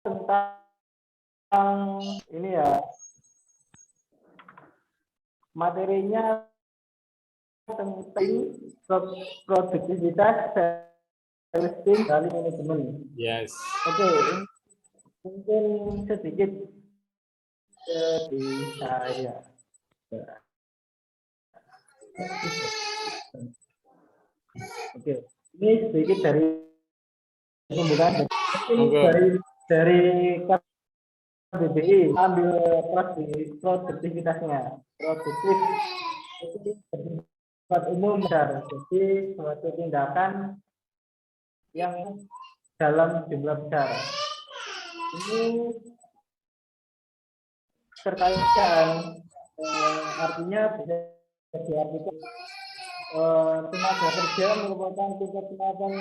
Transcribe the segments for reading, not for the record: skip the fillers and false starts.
tentang ini ya, materinya tentang produktivitas sales team dari manajemen. Yes. Oke, mungkin sedikit dari saya. Oke, ini sedikit dari pembukaan dari KBBI, ambil produktivitasnya. Produktif itu bersifat umum, jadi suatu tindakan yang dalam jumlah besar. Ini terkait artinya bisa diartikan tenaga kerja merupakan tingkat kemampuan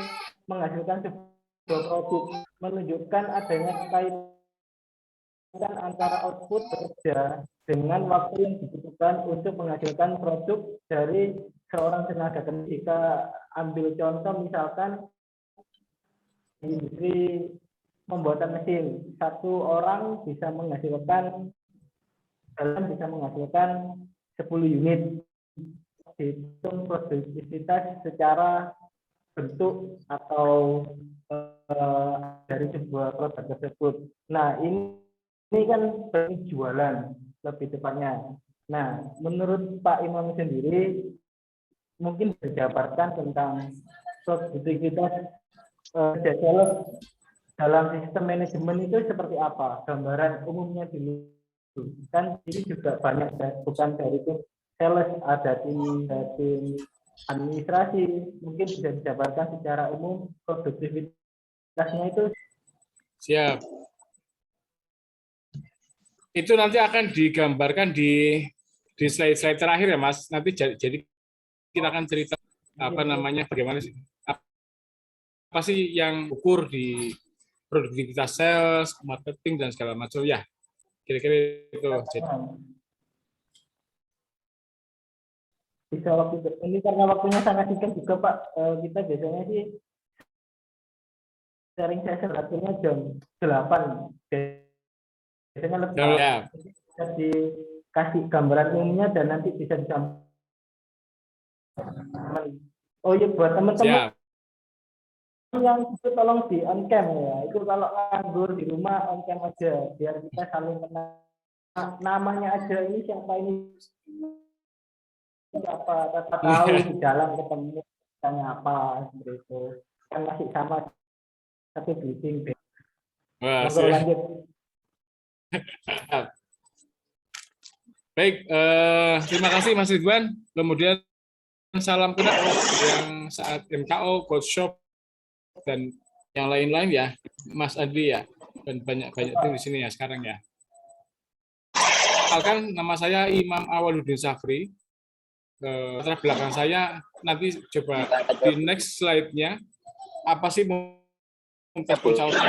menghasilkan sebuah produk, menunjukkan adanya kaitan antara output bekerja dengan waktu yang dibutuhkan untuk menghasilkan produk dari seorang tenaga kerja. Jika ambil contoh misalkan industri pembuatan mesin, satu orang bisa menghasilkan 10 unit. Hitung produktivitas secara bentuk atau dari sebuah produk tersebut. Nah, ini kan jualan lebih tepatnya. Nah, menurut Pak Imam sendiri, mungkin dijabarkan tentang produktivitas sales dalam sistem manajemen itu seperti apa? Gambaran umumnya dulu. Kan ini juga banyak, bukan dari tim sales, ada tim administrasi, mungkin bisa dijabarkan secara umum produktivitasnya itu. Siap. Itu nanti akan digambarkan di slide-slide terakhir ya, Mas. Nanti jadi kita akan cerita apa namanya, bagaimana sih, apa sih yang ukur di produktivitas sales, marketing dan segala macam ya. Kira-kira itu. Bisa waktu ini karena waktunya sangat singkat juga Pak, kita biasanya sih sharing session akhirnya jam 8. Biasanya lebih bisa dikasih gambaran umumnya dan nanti bisa disampaikan. Oh iya, buat teman-teman yang itu tolong di on cam ya. Itu kalau nganggur di rumah on cam aja biar kita saling kenal. Namanya aja ini siapa ini, siapa, kita tahu di jalan ketemu tanya apa seperti itu. Kan masih sama satu briefing. Lanjut. Baik, terima kasih Mas Ridwan. Kemudian salam kenal yang saat MKO, Coach Shop, dan yang lain-lain ya, Mas Adi ya, dan banyak tim di sini ya sekarang ya. Kenalkan, nama saya Imam Awaluddin Safri. Latar belakang saya nanti coba di next slide-nya apa sih Mumtaz Consulting.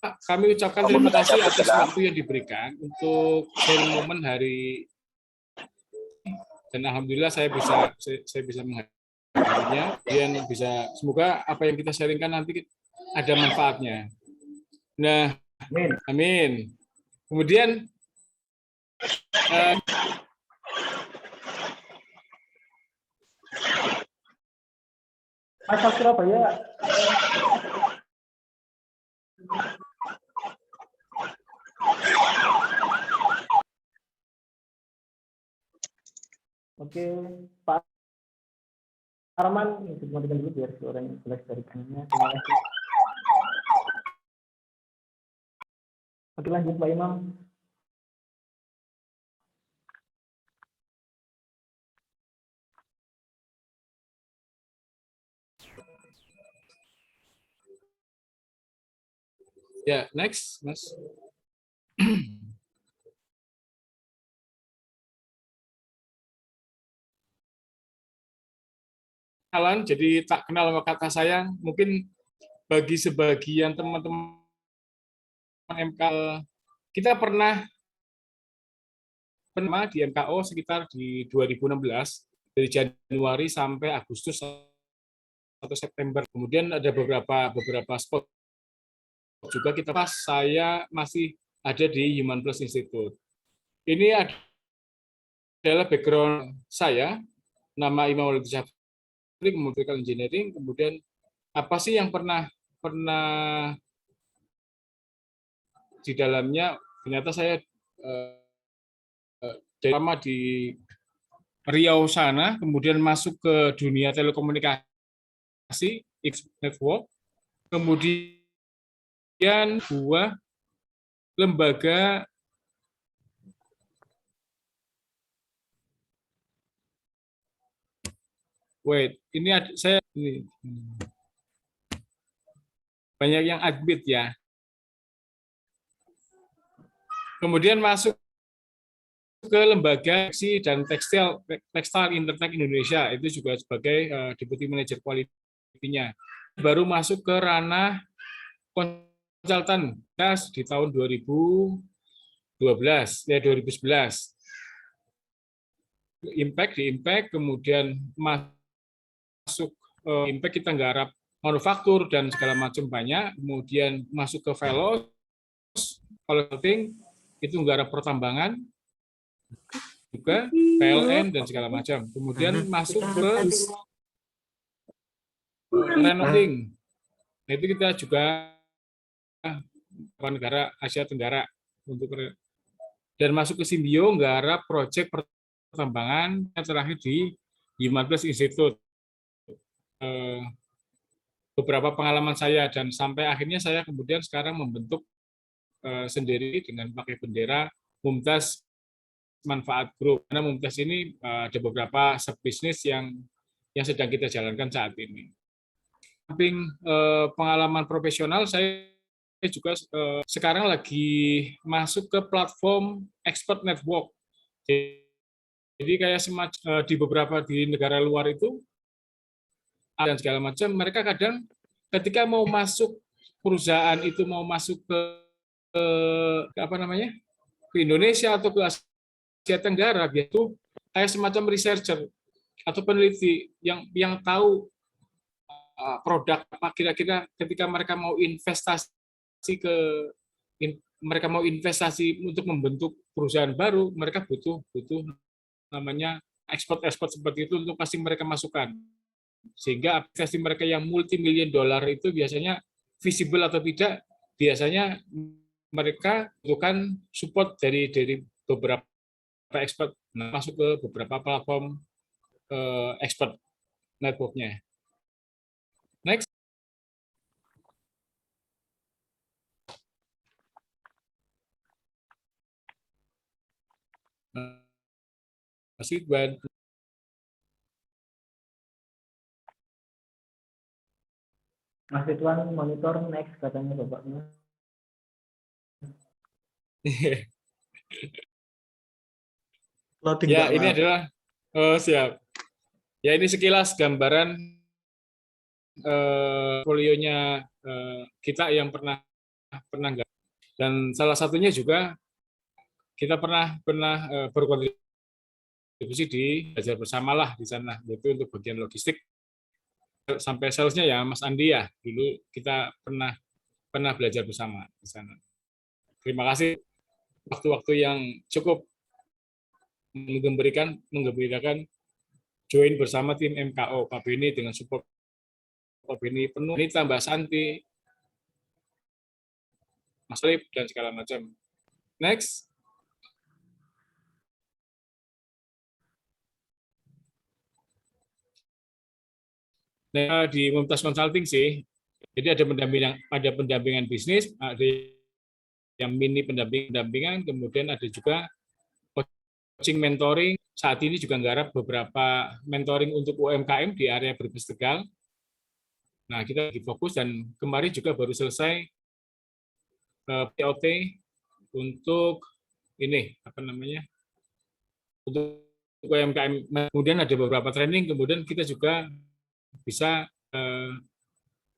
Kami ucapkan terima kasih atas waktu yang diberikan untuk sharing momen hari, dan alhamdulillah saya bisa menghadirinya, dan bisa semoga apa yang kita sharingkan nanti ada manfaatnya. Nah, amin. Kemudian Asal Surabaya. Oke, Pak Arman, matikan dulu biar suaranya jelas dari kanannya. Terima kasih. Oke, lanjut Pak Imam. Ya, next, Mas. Jadi tak kenal sama kata saya, mungkin bagi sebagian teman-teman MK, kita pernah di MKO sekitar di 2016, dari Januari sampai Agustus September. Kemudian ada beberapa spot juga kita pas saya masih ada di Human Plus Institute. Ini adalah background saya, nama Imam Walid Syafri, Chemical Engineering, kemudian apa sih yang pernah di dalamnya, ternyata saya dari lama di Riau sana, kemudian masuk ke dunia telekomunikasi, network, kemudian buah lembaga ini saya ini banyak yang admit ya. Kemudian masuk ke lembaga dan tekstil Intertek Indonesia, itu juga sebagai Deputy Manager Quality-nya. Baru masuk ke ranah konsultan di tahun 2011. Di Impact, kemudian masuk Impact kita nggarap manufaktur dan segala macam banyak, kemudian masuk ke Velos, consulting, itu nggarap pertambangan, juga PLN dan segala macam. Kemudian masuk ke renovating. Nah, itu kita juga negara Asia Tenggara untuk dan masuk ke Simbio nggarap proyek pertambangan yang terakhir di Human Plus Institute. Beberapa pengalaman saya dan sampai akhirnya saya kemudian sekarang membentuk sendiri dengan pakai bendera Mumtaz Manfaat Group. Karena Mumtaz ini ada beberapa sub-bisnis yang sedang kita jalankan saat ini. Samping pengalaman profesional, saya juga sekarang lagi masuk ke platform expert network. Jadi kayak semacam di beberapa di negara luar itu dan segala macam, mereka kadang ketika mau masuk perusahaan itu mau masuk ke apa namanya ke Indonesia atau ke Asia Tenggara, gitu kayak semacam researcher atau peneliti yang tahu produk apa kira-kira ketika mereka mau investasi mereka mau investasi untuk membentuk perusahaan baru, mereka butuh namanya ekspor seperti itu untuk pasti mereka masukkan, sehingga investasi mereka yang multi-million dollar itu biasanya visible atau tidak, biasanya mereka butuhkan support dari beberapa expert masuk ke beberapa platform expert network-nya. Next. Masih buat Mas Ridwan monitor next katanya bapaknya. Ya, ini adalah siap. Ya, ini sekilas gambaran folionya kita yang pernah dan salah satunya juga kita pernah berkontribusi di belajar bersamalah di sana, yaitu untuk bagian logistik sampai salesnya ya Mas Andi ya, dulu kita pernah belajar bersama di sana. Terima kasih waktu-waktu yang cukup menggembirakan join bersama tim MKO Pak Beni dengan support Pak Beni penuh, ini tambah Santi, Mas Lip dan segala macam. Next. Nah, di Mumtaz Consulting sih, jadi ada pendampingan bisnis, ada yang mini pendampingan, kemudian ada juga coaching mentoring. Saat ini juga nggarap beberapa mentoring untuk UMKM di area Brebes Tegal. Nah, kita lagi fokus dan kemarin juga baru selesai POT untuk ini apa namanya untuk UMKM. Kemudian ada beberapa training, kemudian kita juga bisa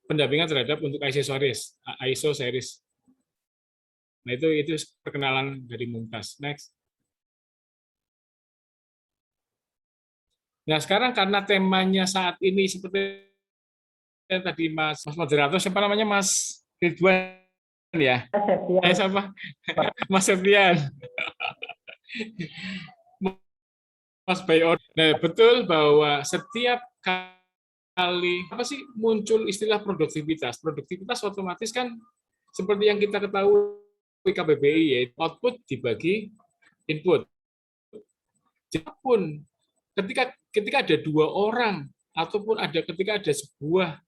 pendampingan terhadap untuk ISO series. Nah, itu perkenalan dari Mumtaz. Next. Nah, sekarang karena temanya saat ini seperti tadi Mas moderator siapa namanya, Mas Ridwan ya? Siapa? Mas Septian. Mas Bayor. Nah, betul bahwa setiap kali apa sih muncul istilah produktivitas. Produktivitas otomatis kan seperti yang kita ketahui KBBI, yaitu output dibagi input. Jadipun ketika ada dua orang ataupun ketika ada sebuah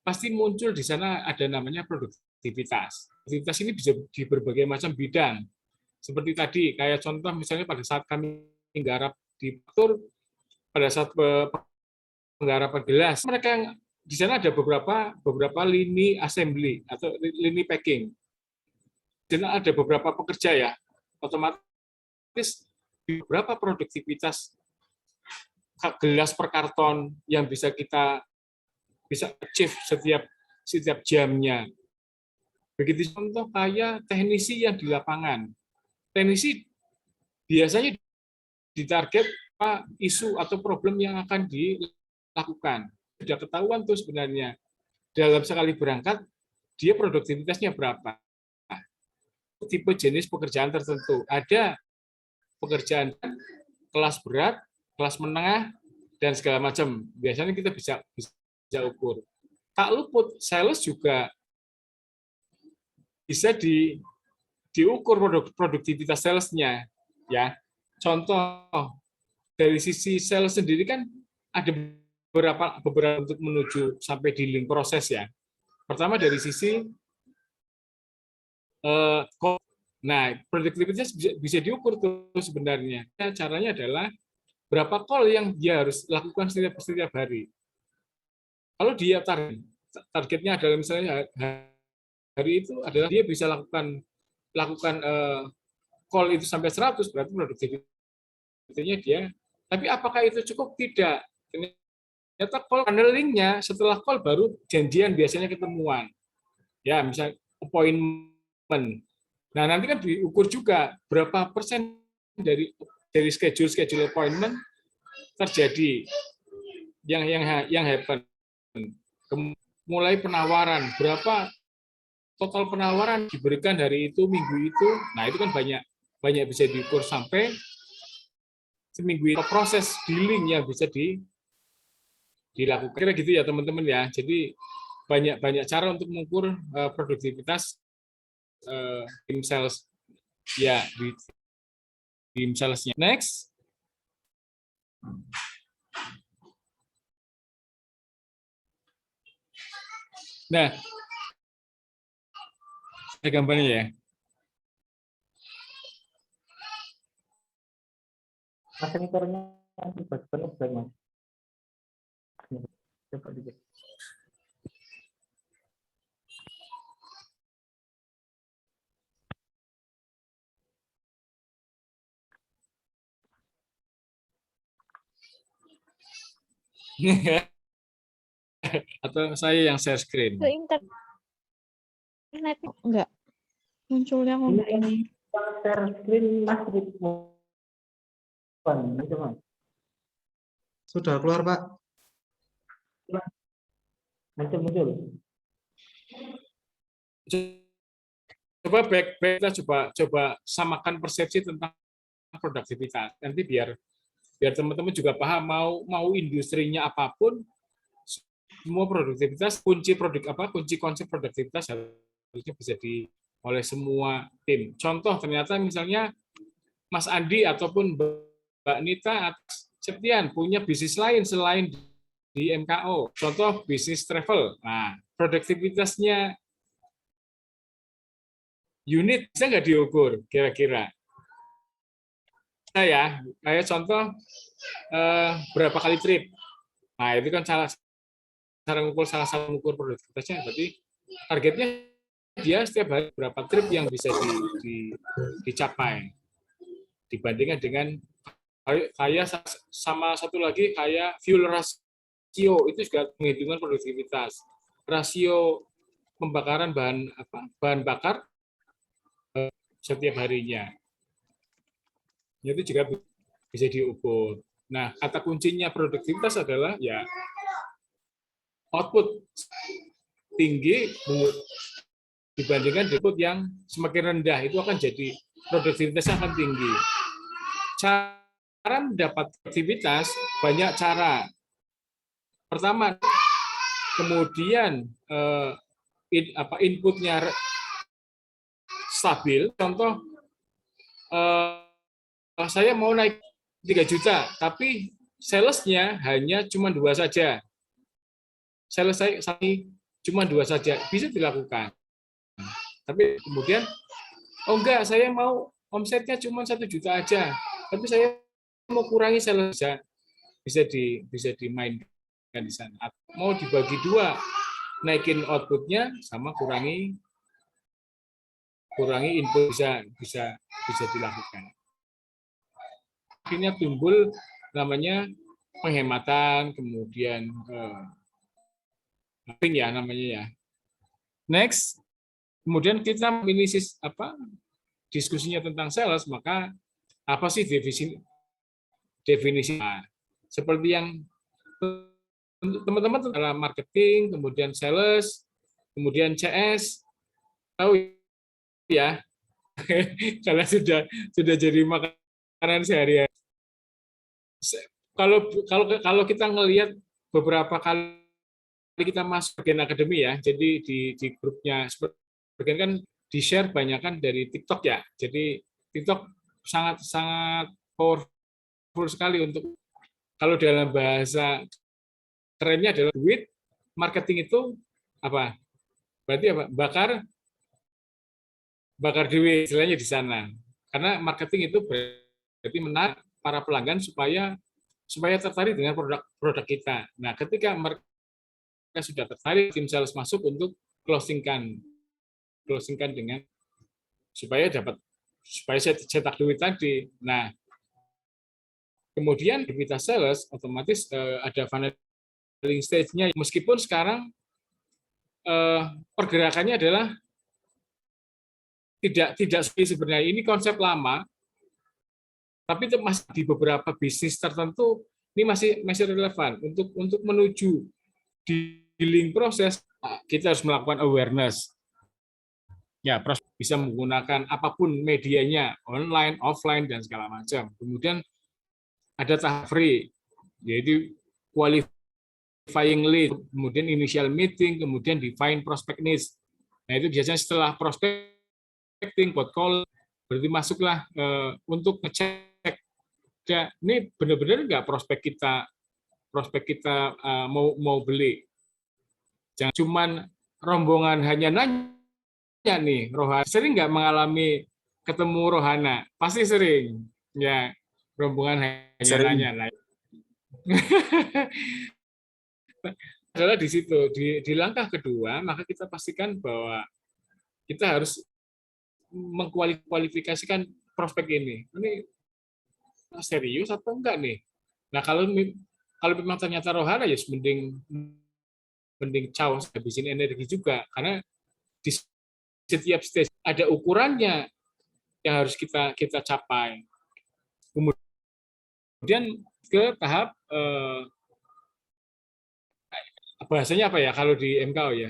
pasti muncul di sana ada namanya produktivitas. Produktivitas ini bisa di berbagai macam bidang. Seperti tadi, kayak contoh misalnya pada saat kami menggarap di Paktur, pada saat penggarapan gelas, mereka di sana ada beberapa lini assembly atau lini packing. Dan ada beberapa pekerja ya, otomatis beberapa produktivitas gelas per karton yang bisa kita achieve setiap jamnya. Begitu contoh kayak teknisi yang di lapangan. Teknisi biasanya ditarget isu atau problem yang akan dilakukan. Sudah ketahuan tuh sebenarnya. Dalam sekali berangkat, dia produktivitasnya berapa. Tipe jenis pekerjaan tertentu. Ada pekerjaan kelas berat, kelas menengah, dan segala macam. Biasanya kita bisa ukur. Tak luput, sales juga bisa diukur produktivitas salesnya. Ya, contoh dari sisi sales sendiri kan ada beberapa untuk menuju sampai di link proses ya. Pertama dari sisi nah, produktivitas bisa diukur tuh sebenarnya. Caranya adalah berapa call yang dia harus lakukan setiap hari. Kalau dia targetnya adalah misalnya hari itu adalah dia bisa lakukan call itu sampai 100, berarti produktivitasnya dia. Tapi apakah itu cukup? Tidak. Ternyata call handlingnya setelah call baru janjian biasanya ketemuan. Ya, misalnya appointment. Nah, nanti kan diukur juga berapa persen dari schedule appointment terjadi yang happen. Mulai penawaran, berapa total penawaran diberikan hari itu, minggu itu. Nah, itu kan banyak bisa diukur sampai seminggu itu proses dealing yang bisa dilakukan. Kira gitu ya, teman-teman ya. Jadi banyak cara untuk mengukur produktivitas tim sales ya di tim salesnya. Next. Nah, ada gambarnya ya. Mas monitornya penuh Mas. Coba dikit. Atau saya yang share screen. Ke internet enggak munculnya ngomong ini. Share screen Mas Ridwan. Sudah keluar, Pak. Muncul. Coba kita coba samakan persepsi tentang produktivitas. Nanti biar teman-teman juga paham mau industrinya apapun, semua produktivitas kunci konsep produktivitas harusnya bisa oleh semua tim. Contoh ternyata misalnya Mas Andi ataupun Mbak Nita atau Septian punya bisnis lain selain di MKO. Contoh bisnis travel. Nah, produktivitasnya unit bisa nggak diukur kira-kira? Saya kayak contoh berapa kali trip. Nah, itu kan salah satu mengukur produktivitasnya. Berarti targetnya dia setiap hari berapa trip yang bisa dicapai dibandingkan dengan kayak sama satu lagi kayak fuel ratio, itu juga penghitungan produktivitas. Rasio pembakaran bahan bakar setiap harinya. Itu juga bisa diukur. Nah, kata kuncinya produktivitas adalah ya output tinggi dibandingkan output yang semakin rendah, itu akan jadi produktivitasnya akan tinggi. Cara mendapat produktivitas banyak cara. Pertama, kemudian inputnya stabil. Contoh, saya mau naik 3 juta, tapi salesnya hanya cuma 2 saja. Sales saya cuma 2 saja, bisa dilakukan. Tapi kemudian, oh enggak, saya mau omsetnya cuma 1 juta aja, tapi saya mau kurangi sales, bisa dimainkan di sana. Mau dibagi 2, naikin outputnya sama kurangi input, bisa dilakukan. Akhirnya timbul namanya penghematan, kemudian ya namanya ya. Next, kemudian kita diskusinya tentang sales, maka apa sih definisi? Seperti yang teman-teman adalah marketing, kemudian sales, kemudian CS, tahu ya, kalau sudah jadi makanan sehari-hari. Kalau kita ngelihat beberapa kali kita masuk bagian akademi ya, jadi di grupnya bagian kan di-share banyak kan dari TikTok ya. Jadi TikTok sangat powerful sekali untuk, kalau dalam bahasa kerennya adalah duit, marketing itu apa? Berarti apa? Bakar duit, istilahnya di sana. Karena marketing itu berarti menarik para pelanggan supaya tertarik dengan produk kita. Nah, ketika mereka sudah tertarik, tim sales masuk untuk closingkan dengan supaya saya cetak duit tadi. Nah, kemudian kita sales otomatis ada funneling stage-nya. Meskipun sekarang pergerakannya adalah tidak sebenarnya, ini konsep lama, tapi masih di beberapa bisnis tertentu ini masih relevan untuk menuju dealing proses. Kita harus melakukan awareness. Ya, bisa menggunakan apapun medianya, online, offline, dan segala macam. Kemudian ada tahap free, yaitu qualifying lead, kemudian initial meeting, kemudian define prospect needs. Nah, itu biasanya setelah prospecting, cold call, berarti masuklah untuk ngecek, ya, ini benar-benar nggak prospek kita mau beli. Jangan cuman rombongan hanya nanya nih, Rohana sering nggak mengalami ketemu Rohana? Pasti sering, ya, rombongan hanya Sering. nanya. Nah, adalah di situ, di langkah kedua, maka kita pastikan bahwa kita harus mengkualifikasikan prospek ini. Ini serius atau enggak nih? Nah, kalau memang ternyata Rohana, ya mending caos, habisin energi juga, karena di setiap stage ada ukurannya yang harus kita capai. Kemudian ke tahap bahasanya apa ya kalau di MKO ya,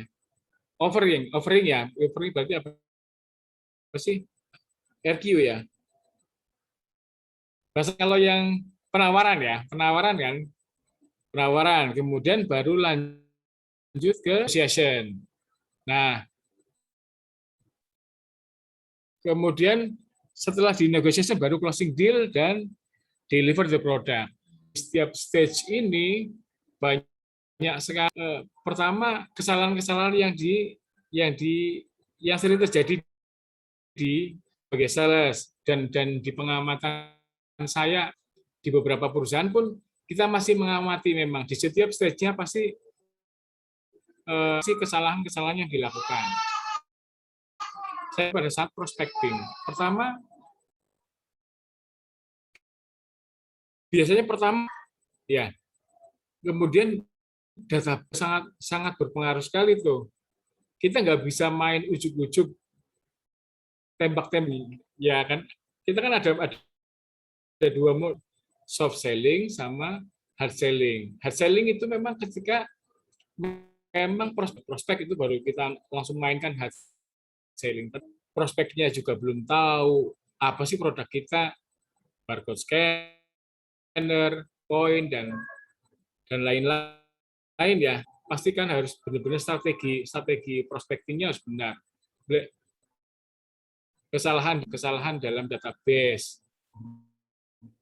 offering ya, offering berarti apa sih? RQ ya. Bahasa kalau yang penawaran ya, penawaran, kemudian baru lanjut ke negotiation. Nah, kemudian setelah di negotiation baru closing deal dan deliver the product. Setiap stage ini banyak sekali. Pertama, kesalahan-kesalahan yang sering terjadi di sebagai sales dan di pengamatan saya di beberapa perusahaan pun kita masih mengamati, memang di setiap stage-nya pasti kesalahan-kesalahan yang dilakukan. Saya pada saat prospecting, pertama biasanya ya, kemudian data sangat berpengaruh sekali tuh. Kita nggak bisa main ujuk-ujuk tembak-tembak, ya kan? Kita kan ada 2 soft selling sama hard selling. Hard selling itu memang ketika memang prospek itu baru kita langsung mainkan hard selling. Prospeknya juga belum tahu apa sih produk kita, barcode scanner, poin dan lain-lain ya. Pastikan harus benar-benar strategi prospektingnya harus benar. Kesalahan dalam database.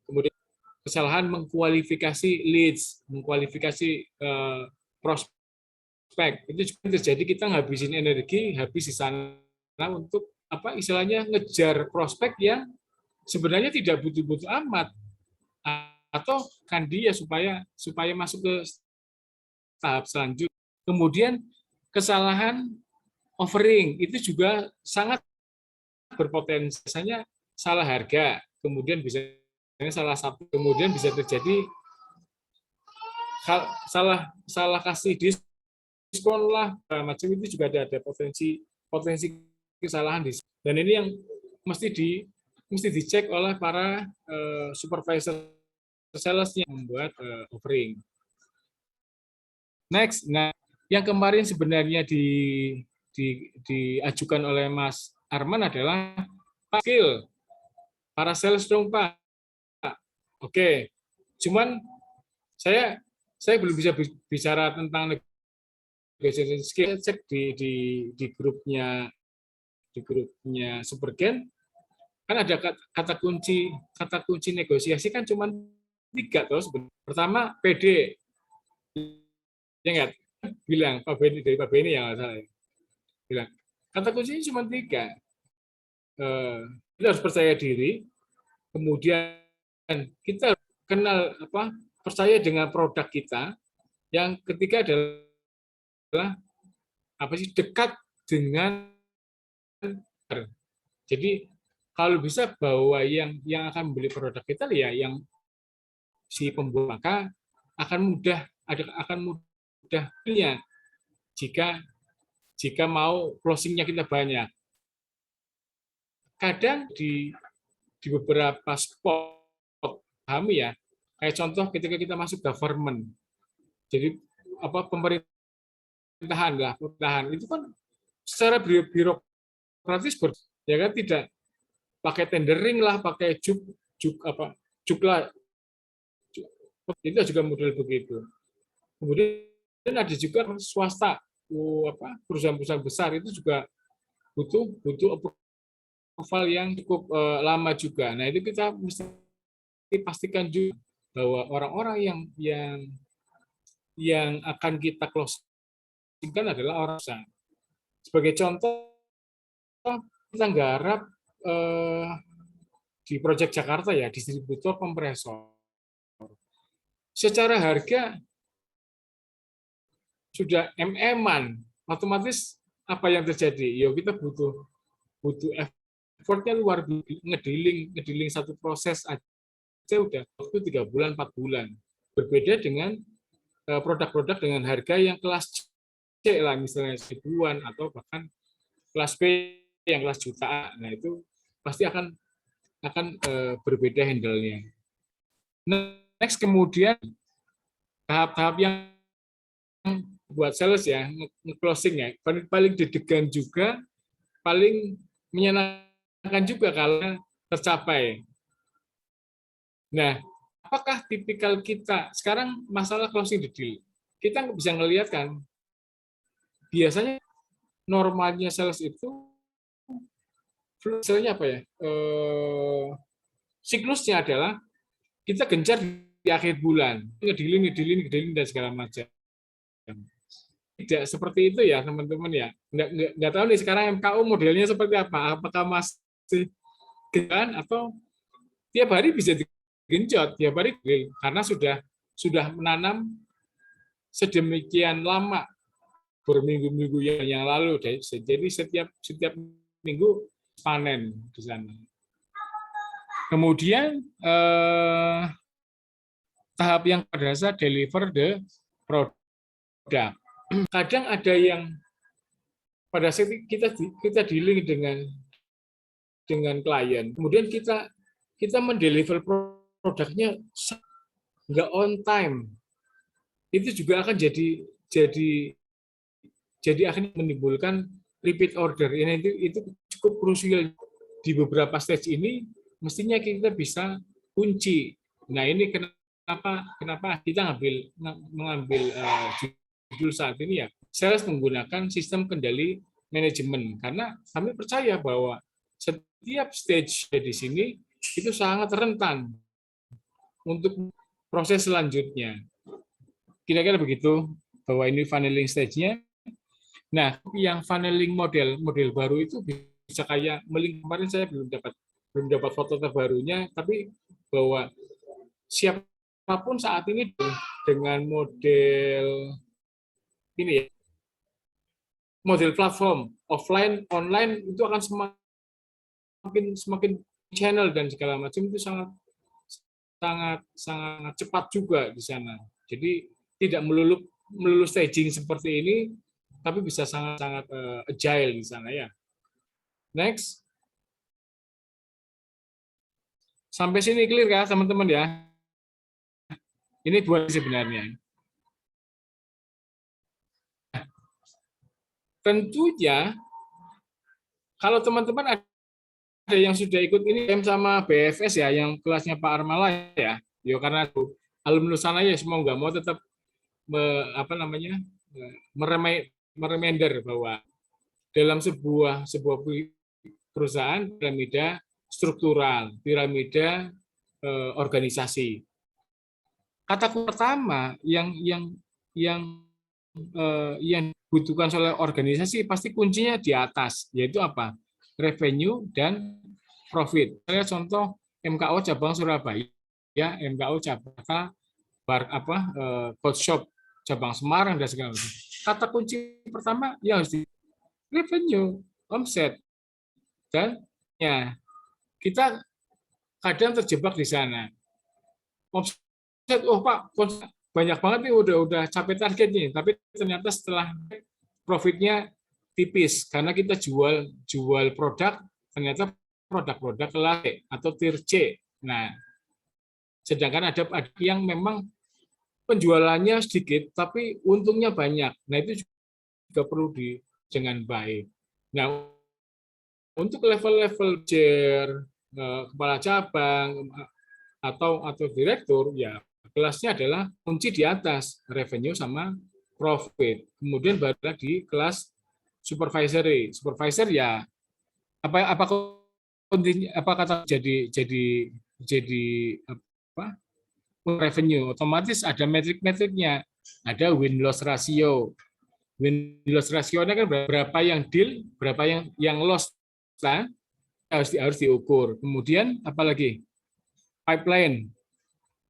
Kemudian kesalahan mengkualifikasi leads, mengkualifikasi prospek. Itu juga terjadi, kita ngabisin energi habis di sana untuk apa istilahnya ngejar prospek yang sebenarnya tidak butuh-butuh amat, atau kan dia supaya masuk ke tahap selanjutnya. Kemudian kesalahan offering itu juga sangat berpotensi, biasanya salah harga, kemudian bisa kemudian bisa terjadi salah kasih diskon lah, macam itu juga ada potensi kesalahan di. Dan ini yang mesti dicek oleh para supervisor salesnya membuat offering. Next, nah yang kemarin sebenarnya diajukan oleh Mas Arman adalah skill para sales dong Pak. Oke, cuman saya belum bisa bicara tentang negotiation skill. Cek di grupnya Supergen kan ada kata kunci negosiasi kan cuma 3 toh sebenarnya. Pertama PD, ya nggak bilang Pak Beni, dari Pak Beni yang nggak salah ya. Bilang kata kuncinya cuma 3. Kita harus percaya diri, kemudian kita kenal percaya dengan produk kita, yang ketiga adalah dekat dengan. Jadi kalau bisa bahwa yang akan membeli produk kita ya yang si pembeli, maka akan mudahnya jika mau closingnya kita banyak. Kadang di beberapa spot kami ya, kayak contoh ketika kita masuk government, jadi pemerintahan itu kan secara birokratis ya kan, tidak pakai tendering lah, pakai juk lah, itu juga model begitu. Kemudian ada juga swasta, perusahaan-perusahaan besar itu juga butuh approval yang cukup lama juga. Nah itu kita mesti pastikan juga bahwa orang-orang yang akan kita closingkan adalah orang besar. Sebagai contoh, kita nggarap di Project Jakarta ya, distributor kompresor. Secara harga sudah MM-an, otomatis apa yang terjadi? Ya kita butuh effortnya luar biasa, ngediling satu proses aja udah waktu 3 bulan 4 bulan. Berbeda dengan produk-produk dengan harga yang kelas C lah, misalnya ribuan atau bahkan kelas B yang kelas jutaan. Nah itu pasti akan berbeda handle-nya. Next, kemudian tahap-tahap yang buat sales ya, closing ya, paling deg-degan juga, paling menyenangkan juga kalau tercapai. Nah, apakah tipikal kita sekarang masalah closing the deal? Kita bisa ngelihat kan, biasanya normalnya sales itu misalnya apa ya? Siklusnya adalah kita gencar di akhir bulan, ngedealing dan segala macam. Tidak seperti itu ya teman-teman ya. Nggak tahu nih sekarang MKU modelnya seperti apa. Apakah masih gencar atau tiap hari bisa digenjot, tiap hari karena sudah menanam sedemikian lama berminggu-minggu yang lalu. Jadi setiap minggu panen di sana. Kemudian tahap yang pada dasar deliver the product. Kadang ada yang pada saat kita dealing dengan klien, kemudian kita mendeliver produknya nggak on time, itu juga akan jadi jadi akhirnya menimbulkan repeat order. Ini itu cukup krusial di beberapa stage ini, mestinya kita bisa kunci. Nah, ini kenapa kita mengambil judul saat ini ya, sales menggunakan sistem kendali manajemen, karena kami percaya bahwa setiap stage di sini itu sangat rentan untuk proses selanjutnya. Kira-kira begitu, bahwa ini funneling stage-nya. Nah, yang funneling model baru itu bisa kayak melink. Kemarin saya belum dapat foto terbarunya, tapi bahwa siapapun saat ini dengan model ini ya, model platform offline online itu akan semakin channel dan segala macam itu sangat cepat juga di sana. Jadi tidak melulu staging seperti ini, tapi bisa sangat agile di sana ya. Next. Sampai sini clear ya teman-teman ya. Ini dua sebenarnya. Tentunya kalau teman-teman ada yang sudah ikut ini sama BFS ya, yang kelasnya Pak Armala ya. Ya karena alumnus sana ya semua nggak mau tetap mereminder bahwa dalam sebuah perusahaan piramida struktural, piramida organisasi. Kata pertama yang dibutuhkan oleh organisasi pasti kuncinya di atas, yaitu apa? Revenue dan profit. Saya contoh MKO cabang Surabaya, ya MKO cabang coach shop cabang Semarang dan segala macam. Kata kunci pertama yang harus di revenue, omset, dan ya kita kadang terjebak di sana. Omset, oh Pak, banyak banget nih udah capai target nih, tapi ternyata setelah profitnya tipis karena kita jual produk, ternyata produk-produk kelas atau tier C. Nah, sedangkan ada yang memang penjualannya sedikit tapi untungnya banyak. Nah, itu juga perlu dengan baik. Nah, untuk level-level kepala cabang atau direktur, ya kelasnya adalah kunci di atas revenue sama profit. Kemudian baru di kelas supervisory. Supervisor ya apa kata jadi apa revenue, otomatis ada metrik-metriknya, ada win-loss ratio. Win-loss ratio-nya kan berapa yang deal, berapa yang loss, kan? harus diukur. Kemudian apalagi pipeline,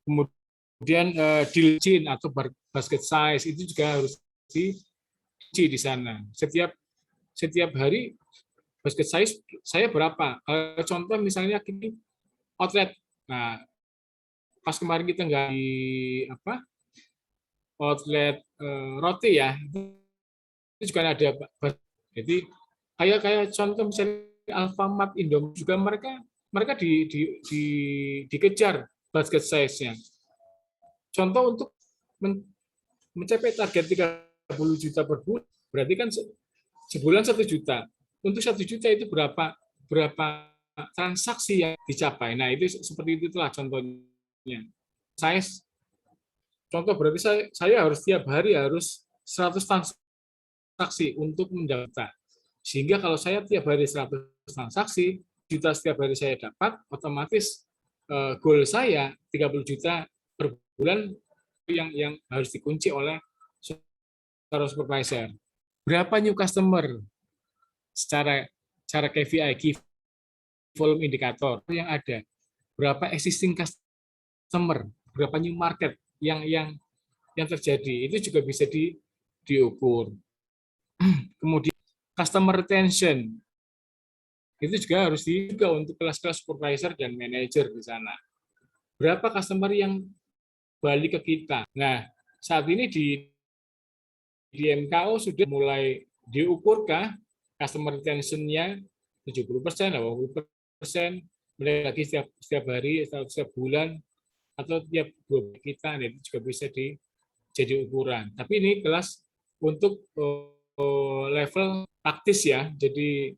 kemudian deal chain atau basket size itu juga harus diuji di sana. Setiap hari basket size saya berapa? Kalau contoh misalnya ini outlet, nah pas kemarin kita nggak di outlet roti ya, itu juga ada. Jadi kayak contoh misalnya Alfamart, Indomie juga mereka dikejar basket size-nya. Contoh untuk mencapai target 30 juta per bulan, berarti kan sebulan 1 juta. Untuk 1 juta itu berapa transaksi yang dicapai. Nah, itu seperti itulah contohnya. Size contoh berarti saya harus tiap hari harus 100 transaksi untuk mendaftar. Sehingga kalau saya tiap hari 100 transaksi, juta setiap hari saya dapat, otomatis goal saya 30 juta per bulan yang harus dikunci oleh seorang supervisor. Berapa new customer secara KPI, key volume indikator yang ada? Berapa existing customer, berapa new market yang terjadi, itu juga bisa diukur. Kemudian customer retention itu juga harus juga untuk kelas-kelas supervisor dan manager di sana. Berapa customer yang balik ke kita? Nah, saat ini di MKO sudah mulai diukurkah customer retention-nya 70%, 80%, mulai lagi setiap hari, setiap bulan, atau tiap 2 kita, itu juga bisa jadi ukuran. Tapi ini kelas untuk level taktis ya. Jadi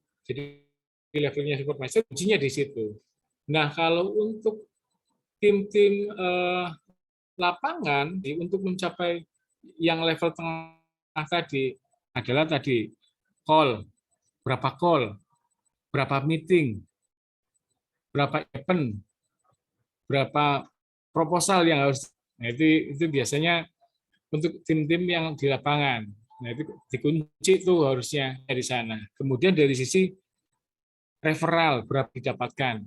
levelnya supervisor kuncinya di situ. Nah, kalau untuk tim-tim lapangan untuk mencapai yang level tengah tadi adalah tadi call, berapa meeting, berapa event, berapa proposal yang harus. Nah, itu biasanya untuk tim-tim yang di lapangan. Nah, itu dikunci tuh harusnya dari sana. Kemudian dari sisi referral berapa didapatkan.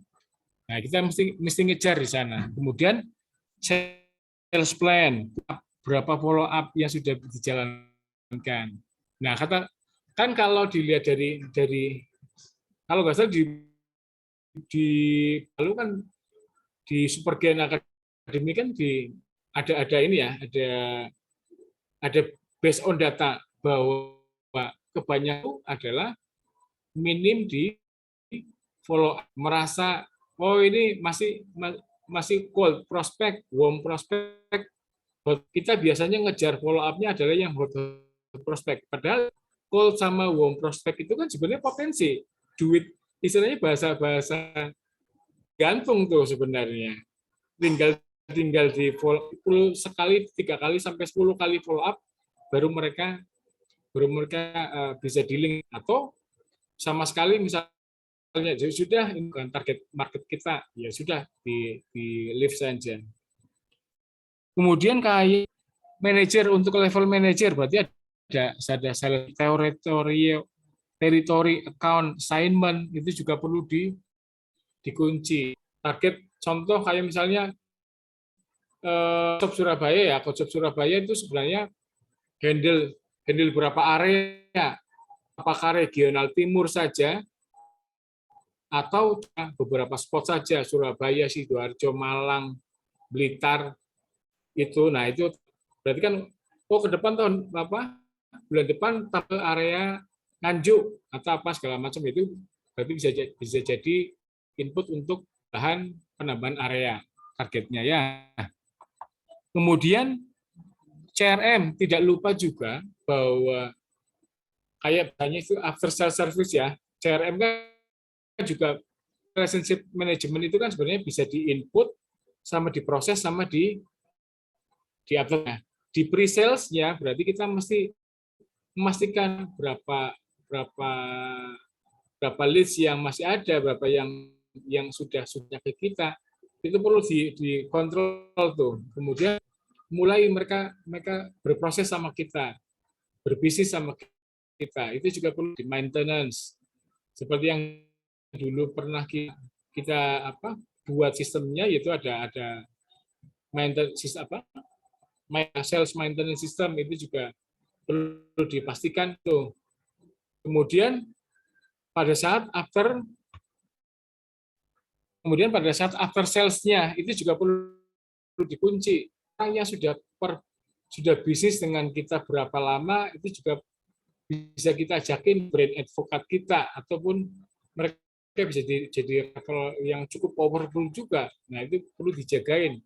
Nah, kita mesti ngejar di sana. Kemudian sales plan, berapa follow up yang sudah dijalankan. Nah, kan kalau dilihat dari kalau nggak salah di lalu kan di Supergen Academy kan ada ini ya, ada based on data bahwa kebanyakan adalah minim di follow up, merasa oh ini masih cold prospect, warm prospect. Kita biasanya ngejar follow up-nya adalah yang hot prospect. Padahal cold sama warm prospect itu kan sebenarnya potensi duit, istilahnya bahasa gantung tuh sebenarnya. Tinggal di follow sekali, 3 kali sampai 10 kali follow up baru mereka bisa dealing, atau sama sekali misalnya sudah ini bukan target market kita, ya sudah di lift saja. Kemudian kayak manajer, untuk level manajer berarti ada territory account assignment, itu juga perlu dikunci. Target contoh kayak misalnya Coach Surabaya itu sebenarnya handle berapa area, apakah regional timur saja atau beberapa spot saja, Surabaya, Sidoarjo, Malang, Blitar itu. Nah, itu berarti kan ke depan bulan depan tabel area Nganjuk atau apa segala macam, itu berarti bisa jadi input untuk bahan penambahan area targetnya ya. Kemudian CRM tidak lupa juga bahwa kayak banyak itu after sales service ya. CRM kan juga relationship management itu kan sebenarnya bisa diinput sama diproses sama di upload. Di pre-sales-nya berarti kita mesti memastikan berapa leads yang masih ada, berapa yang sudah ke kita. Itu perlu dikontrol tuh. Kemudian mulai mereka berproses sama kita, berbisnis sama kita. Itu juga perlu di maintenance. Seperti yang dulu pernah kita buat sistemnya, yaitu ada maintenance sales maintenance system, itu juga perlu dipastikan tuh. Kemudian pada saat after sales-nya itu juga perlu dikunci. Orang yang sudah bisnis dengan kita berapa lama, itu juga bisa kita ajakin brand advocate kita, ataupun mereka bisa jadi level yang cukup powerful juga. Nah, itu perlu dijagain.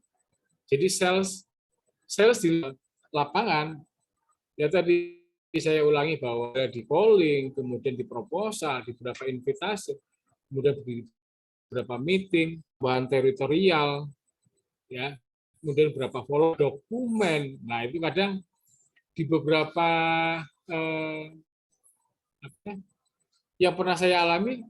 Jadi sales di lapangan ya tadi saya ulangi bahwa di polling, kemudian di proposal, di beberapa invitasi, kemudian di beberapa meeting, bahan teritorial, ya, kemudian berapa follow dokumen. Nah, itu kadang di beberapa yang pernah saya alami,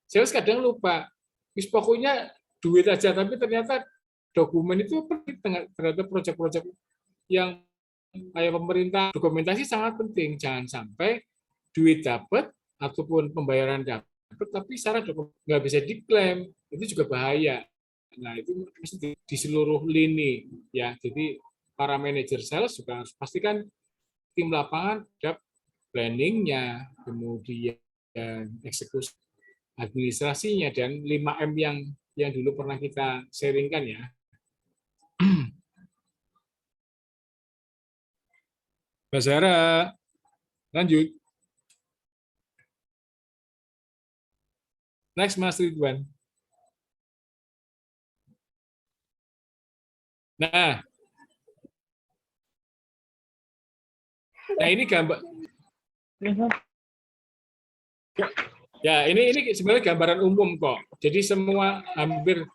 sales kadang lupa, pokoknya duit aja, tapi ternyata dokumen itu terhadap proyek-proyek yang kayak pemerintah, dokumentasi sangat penting. Jangan sampai duit dapat ataupun pembayaran dapat, tapi secara dokumen nggak bisa diklaim, itu juga bahaya. Nah, itu mesti di seluruh lini ya. Jadi para manajer sales juga harus pastikan tim lapangan ada planningnya, kemudian eksekusi administrasinya, dan 5M yang dulu pernah kita sharingkan ya. Mbak Sarah, lanjut. Next, Mas Ridwan. Nah, Nah, ini gambar. Ya, ini sebenarnya gambaran umum kok. Jadi semua hampir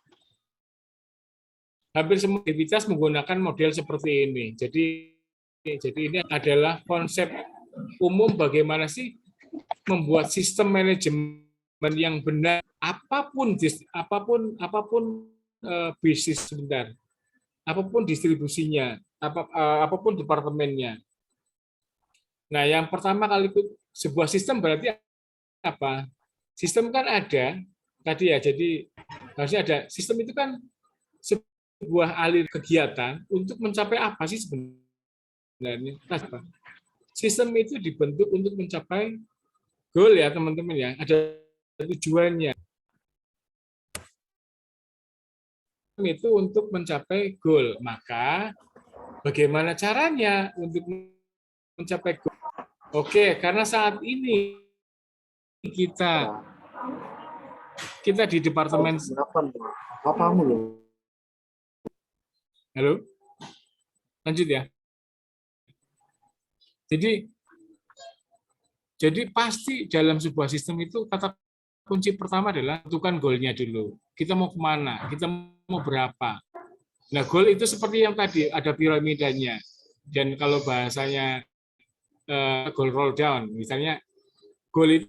semua aktivitas menggunakan model seperti ini. Jadi ini adalah konsep umum bagaimana sih membuat sistem manajemen yang benar apapun bisnis sebentar, apapun distribusinya, apapun departemennya. Nah, yang pertama kali sebuah sistem berarti apa? Sistem kan ada tadi ya. Jadi harusnya ada sistem itu kan sebuah alir kegiatan untuk mencapai apa sih sebenarnya? Sistem itu dibentuk untuk mencapai goal ya teman-teman ya. Ada tujuannya. Itu untuk mencapai goal. Maka bagaimana caranya untuk mencapai goal? Oke, karena saat ini kita di departemen. Halo, lanjut ya. Jadi pasti dalam sebuah sistem itu kata kunci pertama adalah tentukan goalnya dulu. Kita mau kemana? Kita mau berapa? Nah, goal itu seperti yang tadi ada piramidanya. Dan kalau bahasanya goal roll down, misalnya goal itu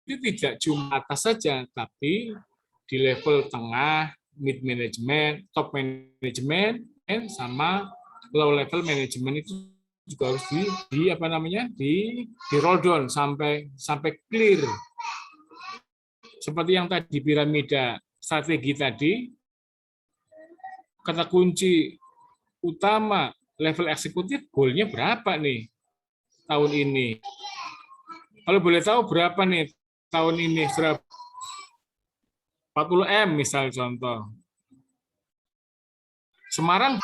tidak cuma atas saja, tapi di level tengah, mid management, top management, sama low level management itu juga harus di roll down sampai clear. Seperti yang tadi piramida strategi tadi, kata kunci utama level eksekutif goalnya berapa nih tahun ini? Kalau boleh tahu berapa nih tahun ini? 40M misal contoh. Semarang,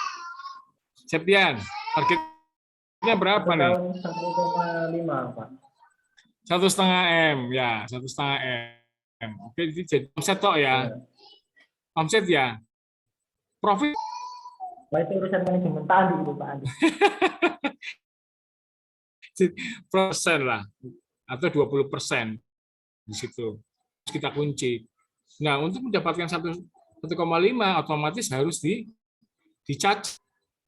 Septian, targetnya berapa nih? 1,5 Pak. 1,5 M, ya 1,5 M. Oke, jadi omset tok ya. Omset ya. Profit. Wah, itu urusan manajemen tadi itu Pak Andi. Persen lah, atau 20% di situ. Kita kunci. Nah, untuk mendapatkan 1,5 otomatis harus dicaci.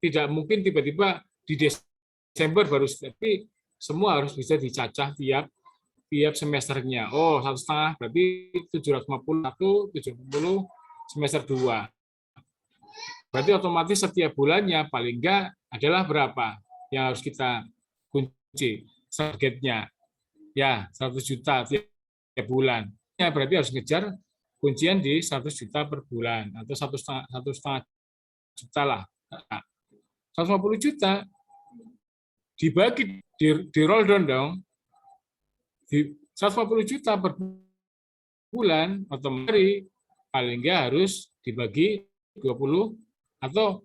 Tidak mungkin tiba-tiba di Desember baru, tapi semua harus bisa dicacah tiap semesternya. Oh, 1,5 berarti 750, 70 semester 2. Berarti otomatis setiap bulannya paling enggak adalah berapa yang harus kita kunci targetnya. Ya, 100 juta tiap bulan. Ya, berarti harus ngejar kuncian di 100 juta per bulan atau 1,5 juta lah. 150 juta dibagi di roll down dong. Di 150 juta per bulan otomatis paling enggak harus dibagi 20 atau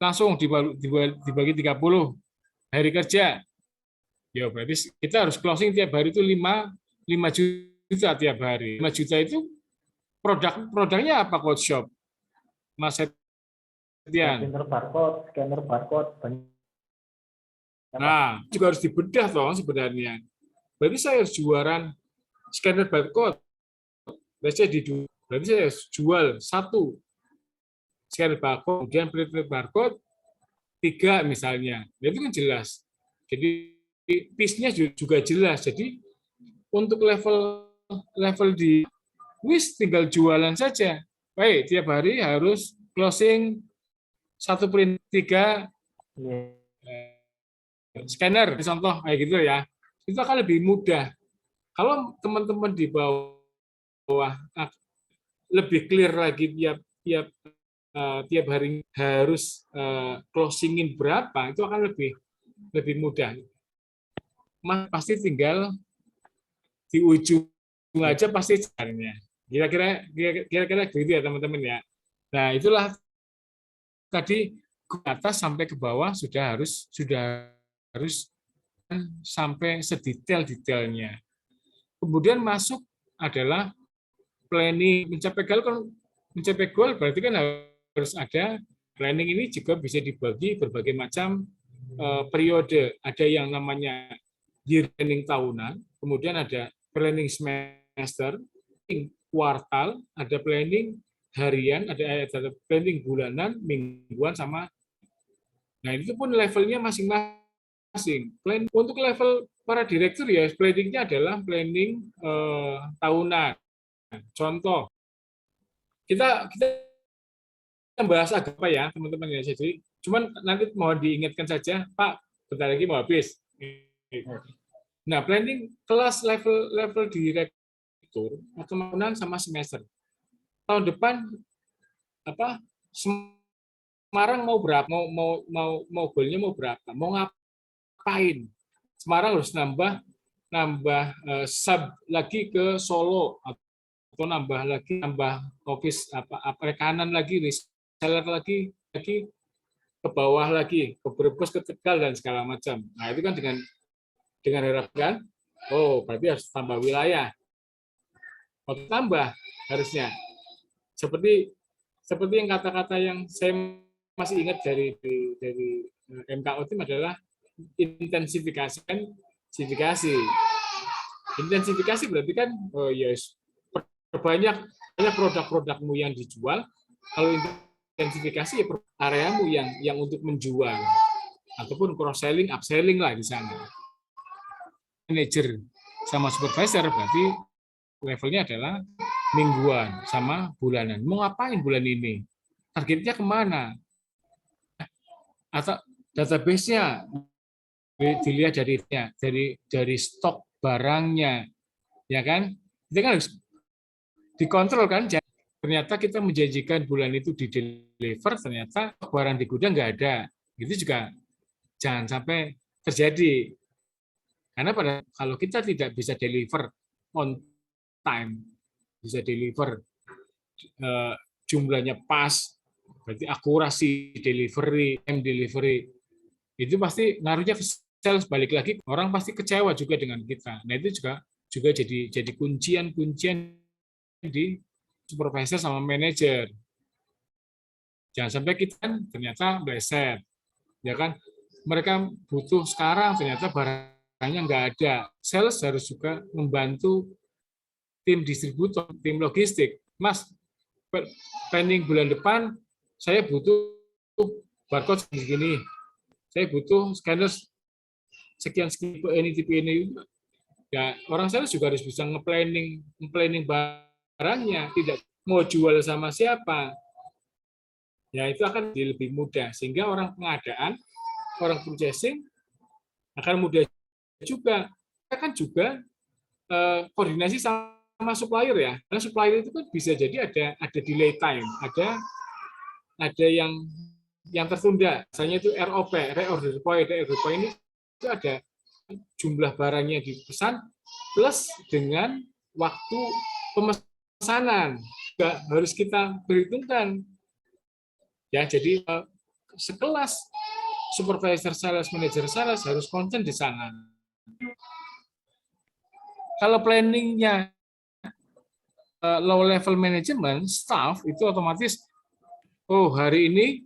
langsung dibagi 30 hari kerja. Ya berarti kita harus closing tiap hari itu 5 juta tiap hari. 5 juta itu produknya apa Coach Shop? Mas Setian. Scanner barcode. Nah, juga harus dibedah toh sebenarnya. Berarti saya harus jualan scanner barcode. Berarti saya harus jual 1 scanner barcode, kemudian print barcode 3 misalnya. Itu kan jelas. Jadi piece-nya juga jelas. Jadi untuk level di tinggal jualan saja. Baik, tiap hari harus closing 1 print 3 scanner, contoh kayak gitu ya. Itu akan lebih mudah. Kalau teman-teman di bawah lebih clear lagi tiap hari harus closingin berapa, itu akan lebih mudah. Mas pasti tinggal di ujung aja pasti caranya. Kira-kira gitu ya teman-teman ya. Nah, itulah tadi ke atas sampai ke bawah sudah harus sampai sedetail-detailnya. Kemudian masuk adalah planning. Mencapai goal berarti kan harus ada planning. Ini juga bisa dibagi berbagai macam periode, ada yang namanya year planning tahunan, kemudian ada planning semester, kuartal, ada planning harian, ada planning bulanan, mingguan, sama. Nah, itu pun levelnya masing-masing. Plan untuk level para direktur ya, planningnya adalah planning tahunan. Contoh, kita bahas agak apa ya, teman-teman ya. Jadi, cuman nanti mohon diingatkan saja, Pak, bentar lagi mau habis. Nah, planning kelas level direktur atau tahunan sama semester. Tahun depan apa? Semarang mau berapa? Mau goalnya mau berapa? Mau ngapain? Semarang harus nambah sub lagi ke Solo, atau nambah office rekanan lagi, reseller lagi ke bawah lagi, ke Brebes, ke Tegal, dan segala macam. Nah, itu kan dengan harapan, oh berarti harus tambah wilayah. Mau tambah harusnya. Seperti yang kata-kata yang saya masih ingat dari MKO itu adalah intensifikasi. Intensifikasi berarti kan, oh yes, perbanyak produk-produkmu yang dijual. Kalau intensifikasi ya areamu yang untuk menjual, ataupun cross selling, upselling lah di sana. Manager sama supervisor berarti levelnya adalah mingguan sama bulanan. Mau ngapain bulan ini? Targetnya kemana? Atau database-nya dilihat dari stok barangnya, ya kan? Itu kan harus dikontrol kan. Ternyata kita menjanjikan bulan itu di deliver, ternyata barang di gudang nggak ada. Itu juga jangan sampai terjadi. Karena kalau kita tidak bisa deliver on time, bisa deliver jumlahnya pas, berarti akurasi delivery, time delivery, itu pasti ngaruhnya ke sales. Balik lagi, orang pasti kecewa juga dengan kita. Nah, itu juga jadi kuncian di supervisor sama manajer. Jangan sampai kita ternyata meleset, ya kan? Mereka butuh sekarang, ternyata barangnya nggak ada. Sales harus juga membantu tim distributor, tim logistik. Mas, planning bulan depan saya butuh barcode segini, saya butuh scanner sekian tipe ini. Ya, orang sales juga harus bisa nge-planning barangnya, tidak mau jual sama siapa. Ya, itu akan jadi lebih mudah, sehingga orang pengadaan, orang purchasing akan mudah juga. Kita kan juga koordinasi sama supplier ya, karena supplier itu kan bisa jadi ada delay time, ada yang tertunda, misalnya itu ROP, reorder point ini itu ada jumlah barangnya dipesan plus dengan waktu pemesanan juga harus kita perhitungkan. Ya, jadi sekelas supervisor sales, manager sales harus konsen di sana. Kalau planningnya low level management, staff itu otomatis, oh hari ini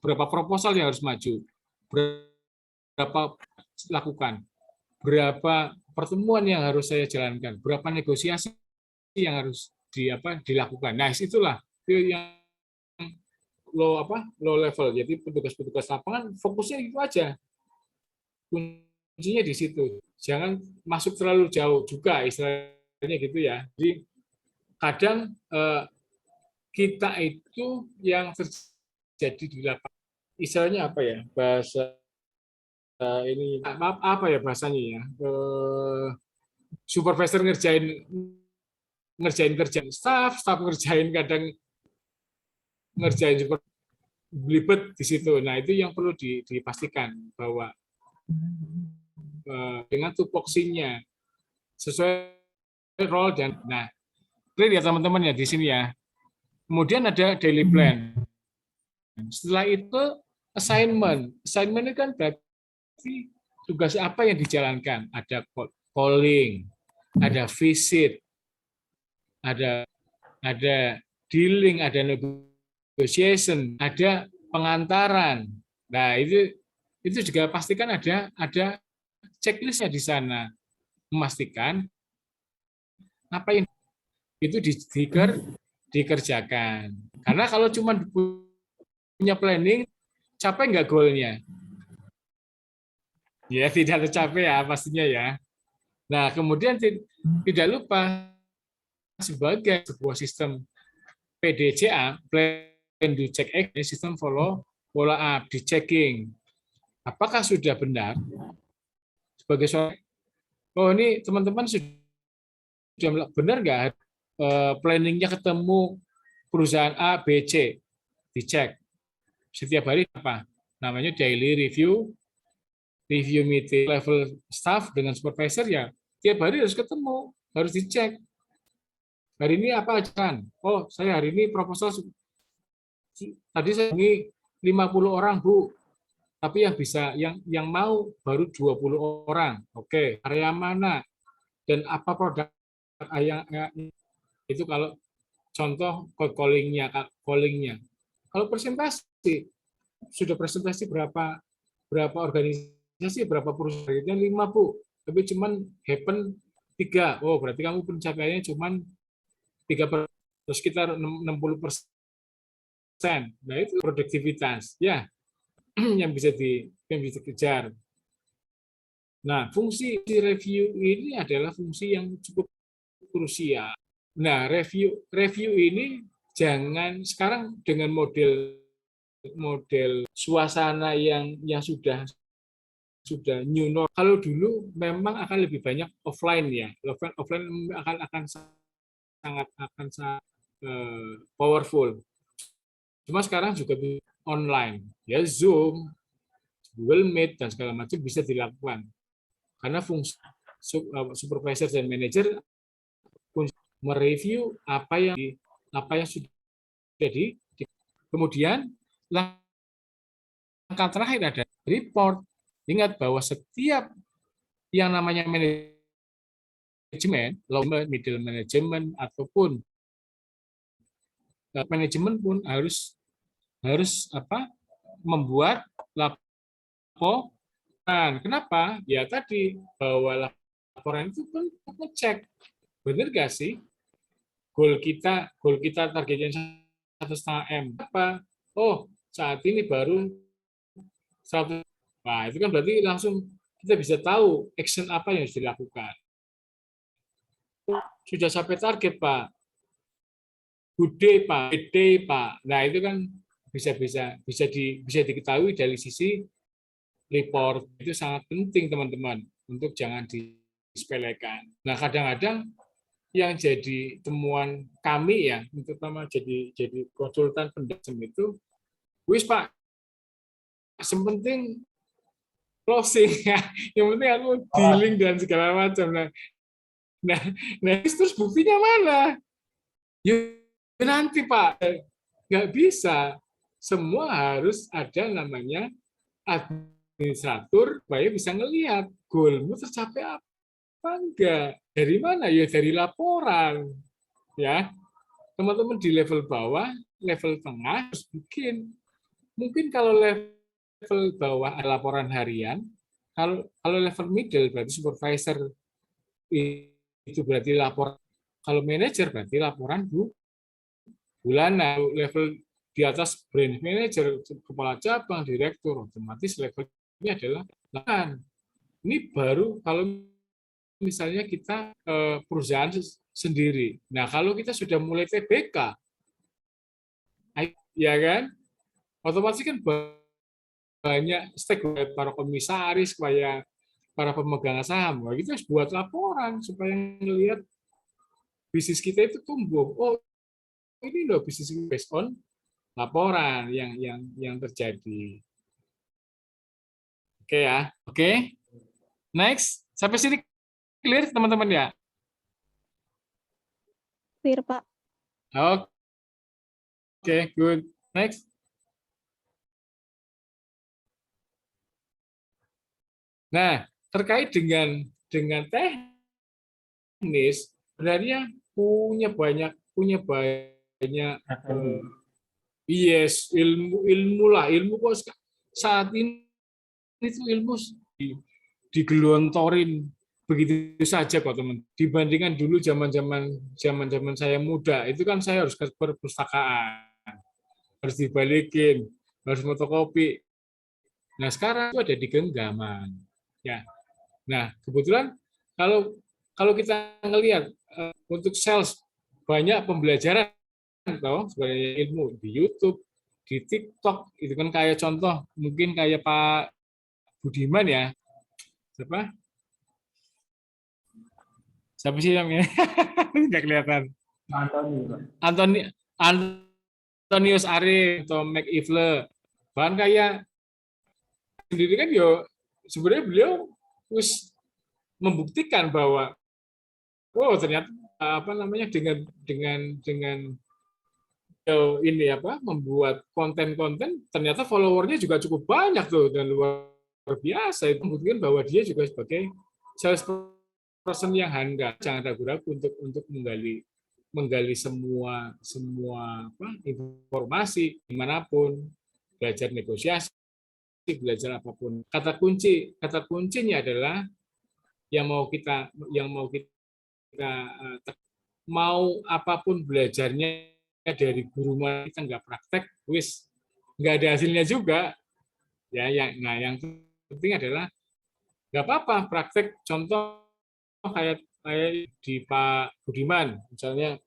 berapa proposal yang harus maju, berapa lakukan, berapa pertemuan yang harus saya jalankan, berapa negosiasi yang harus dilakukan. Nah, itulah yang low level. Jadi petugas-petugas lapangan fokusnya itu aja. Kuncinya di situ. Jangan masuk terlalu jauh juga, istilahnya gitu ya. Jadi kadang kita itu yang terjadi di lapangan, istilahnya apa ya, bahasa ini apa ya bahasanya ya, supervisor ngerjain kerjaan staff kadang ngerjain super belibet di situ. Nah, itu yang perlu dipastikan bahwa dengan tupoksinya sesuai role dan clear ya teman-teman ya di sini ya. Kemudian ada daily plan. Setelah itu assignment itu kan berarti tugas apa yang dijalankan. Ada calling, ada visit, ada dealing, ada negotiation, ada pengantaran. Nah, itu itu juga pastikan ada checklistnya di sana, memastikan apa yang itu dikerjakan. Karena kalau cuma punya planning, capai nggak goalnya? Ya tidak tercapai ya pastinya ya. Nah kemudian tidak lupa sebagai sebuah sistem PDCA, Plan Do Check Act, sistem follow up, di checking. Apakah sudah benar? Sebagai seorang, oh ini teman-teman sudah benar nggak planningnya ketemu perusahaan A, B, C, dicek. Setiap hari apa? Namanya daily review meeting level staff dengan supervisor ya. Tiap hari harus ketemu, harus dicek. Hari ini apa aja kan? Oh, saya hari ini proposal tadi saya ini 50 orang, Bu. Tapi yang bisa yang mau baru 20 orang. Oke, area mana dan apa produk yang itu kalau contoh callingnya. Kalau presentasi sudah presentasi berapa organisasi, berapa perusahaan, 5 Bu, tapi cuman happen 3. Oh, berarti kamu pencapaiannya cuman 3%, sekitar 60%. Nah, itu produktivitas ya yang bisa dikejar. Nah, fungsi review ini adalah fungsi yang cukup krusial. Nah, review ini jangan sekarang dengan model suasana yang sudah new normal. Kalau dulu memang akan lebih banyak offline ya. Offline akan sangat powerful. Cuma sekarang juga online, ya Zoom, Google Meet dan segala macam bisa dilakukan. Karena fungsi supervisor dan manajer mereview apa yang sudah jadi. Kemudian langkah terakhir ada report. Ingat bahwa setiap yang namanya manajemen, low middle management ataupun manajemen pun harus membuat laporan. Kenapa? Ya tadi bahwa laporan itu pun ngecek benar nggak sih goal kita targetnya 1,5 M. Apa? Oh, saat ini baru 100. Nah, itu kan berarti langsung kita bisa tahu action apa yang harus dilakukan. Sudah sampai target, Pak. Good day, Pak. Bad day, Pak. Nah, itu kan bisa diketahui dari sisi report. Itu sangat penting, teman-teman, untuk jangan disepelekan. Nah, kadang-kadang yang jadi temuan kami ya, terutama jadi konsultan pendamping itu, wis Pak, sepenting closing ya, yang penting aku dealing dan segala macam. Nah, terus buktinya mana? Ya nanti Pak, nggak bisa. Semua harus ada namanya administrator, supaya bisa ngelihat goalmu tercapai apa enggak. Dari mana? Ya dari laporan. Ya, teman-teman di level bawah, level tengah harus bikin. Mungkin kalau level bawah ada laporan harian, kalau level middle berarti supervisor itu berarti laporan, kalau manajer berarti laporan bulanan. Level di atas branch manager, kepala cabang, direktur, otomatis levelnya adalah lahan. Ini baru kalau misalnya kita perusahaan sendiri. Nah, kalau kita sudah mulai TBK, ya kan, otomatis kan banyak stakeholder, para komisaris, para pemegang saham. Nah, kita harus buat laporan supaya melihat bisnis kita itu tumbuh. Oh, ini loh bisnis based on laporan yang terjadi. Oke ya, oke. Next, sampai sini clear teman-teman ya? Clear, Pak. Oke, good. Next. Nah, terkait dengan teknis, sebenarnya punya banyak yes, ilmu kok saat ini itu ilmu digelontorin begitu saja kok teman. Dibandingkan dulu zaman saya muda, itu kan saya harus ke perpustakaan, harus dibalikin, harus fotokopi. Nah sekarang itu ada di genggaman. Ya, nah kebetulan kalau kalau kita ngelihat untuk sales banyak pembelajaran toh sebenarnya ilmu di YouTube, di TikTok itu kan kayak contoh mungkin kayak Pak Budiman ya, siapa? Siapa sih namanya? Nggak kelihatan. Antoni, Pak. Antonius Arif atau Mac Ifle. Bahkan kayak sendiri kan yo sebenarnya beliau terus membuktikan bahwa ternyata apa namanya dengan ini apa membuat konten-konten ternyata followernya juga cukup banyak tuh dan luar biasa itu membuktikan bahwa dia juga sebagai sales person yang handal. Jangan ragu-ragu untuk menggali semua apa, informasi dimanapun, belajar negosiasi, belajar apapun. Kata kuncinya adalah yang mau kita mau apapun belajarnya dari guru kita nggak praktek, nggak ada hasilnya juga. Ya, yang penting adalah nggak apa-apa praktek. Contoh kayak di Pak Budiman, misalnya